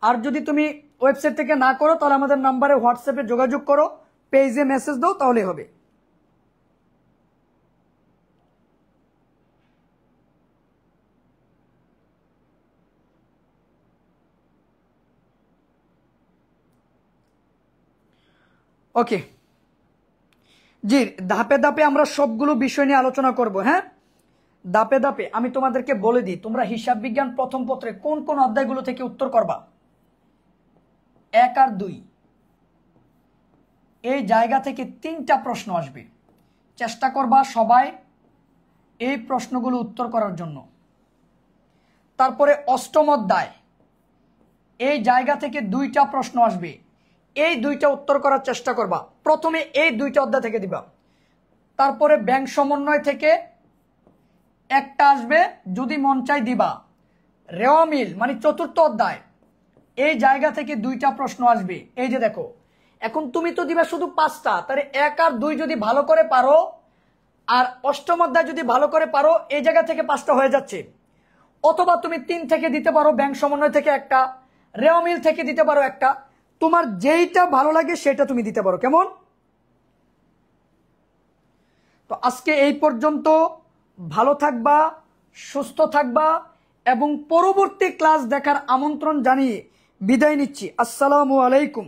আর যদি তুমি ওয়েবসাইট থেকে না করো তাহলে আমাদের নাম্বারে হোয়াটসঅ্যাপে যোগাযোগ করো, পেজে মেসেজ দাও, তাহলে হবে। ওকে জি, ধাপে ধাপে আমরা সবগুলো বিষয় নিয়ে আলোচনা করব। হ্যাঁ, ধাপে ধাপে আমি তোমাদেরকে বলে দিই, তোমরা হিসাব বিজ্ঞান প্রথম পত্রে কোন কোন অধ্যায়গুলো থেকে উত্তর করবা। 1 আর 2 এই জায়গা থেকে 3টা প্রশ্ন আসবে, চেষ্টা করবা সবাই এই প্রশ্নগুলো উত্তর করার জন্য। তারপরে অষ্টম অধ্যায় এই জায়গা থেকে 2টা প্রশ্ন আসবে, এই 2টা উত্তর করার চেষ্টা করবা। প্রথমে এই 2টা অধ্যায় থেকে দিবা। তারপরে ব্যাংক সমন্বয় থেকে একটা আসবে, যদি মন চাই দিবা। রেওয়া মিল মানে চতুর্থ অধ্যায় এই জায়গা থেকে 2টা প্রশ্ন আসবে। এই যে দেখো, এখন তুমি তো দিবা শুধু 5টা, তাহলে 1 আর 2 যদি ভালো করে পারো আর অষ্টম অধ্যায় যদি ভালো করে পারো, এই জায়গা থেকে 5টা হয়ে যাচ্ছে। অথবা তুমি 3 থেকে দিতে পারো, ব্যাংক সমন্বয় থেকে একটা, রেওয়া মিল থেকে দিতে পারো একটা, তোমার যেইটা ভালো লাগে সেটা তুমি দিতে পারো। কেমন? তো আজকে এই পর্যন্ত, ভালো থাকবা, সুস্থ থাকবা এবং পরবর্তী ক্লাস দেখার আমন্ত্রণ জানিয়ে বিদায় নিচ্ছি। আসসালামু আলাইকুম।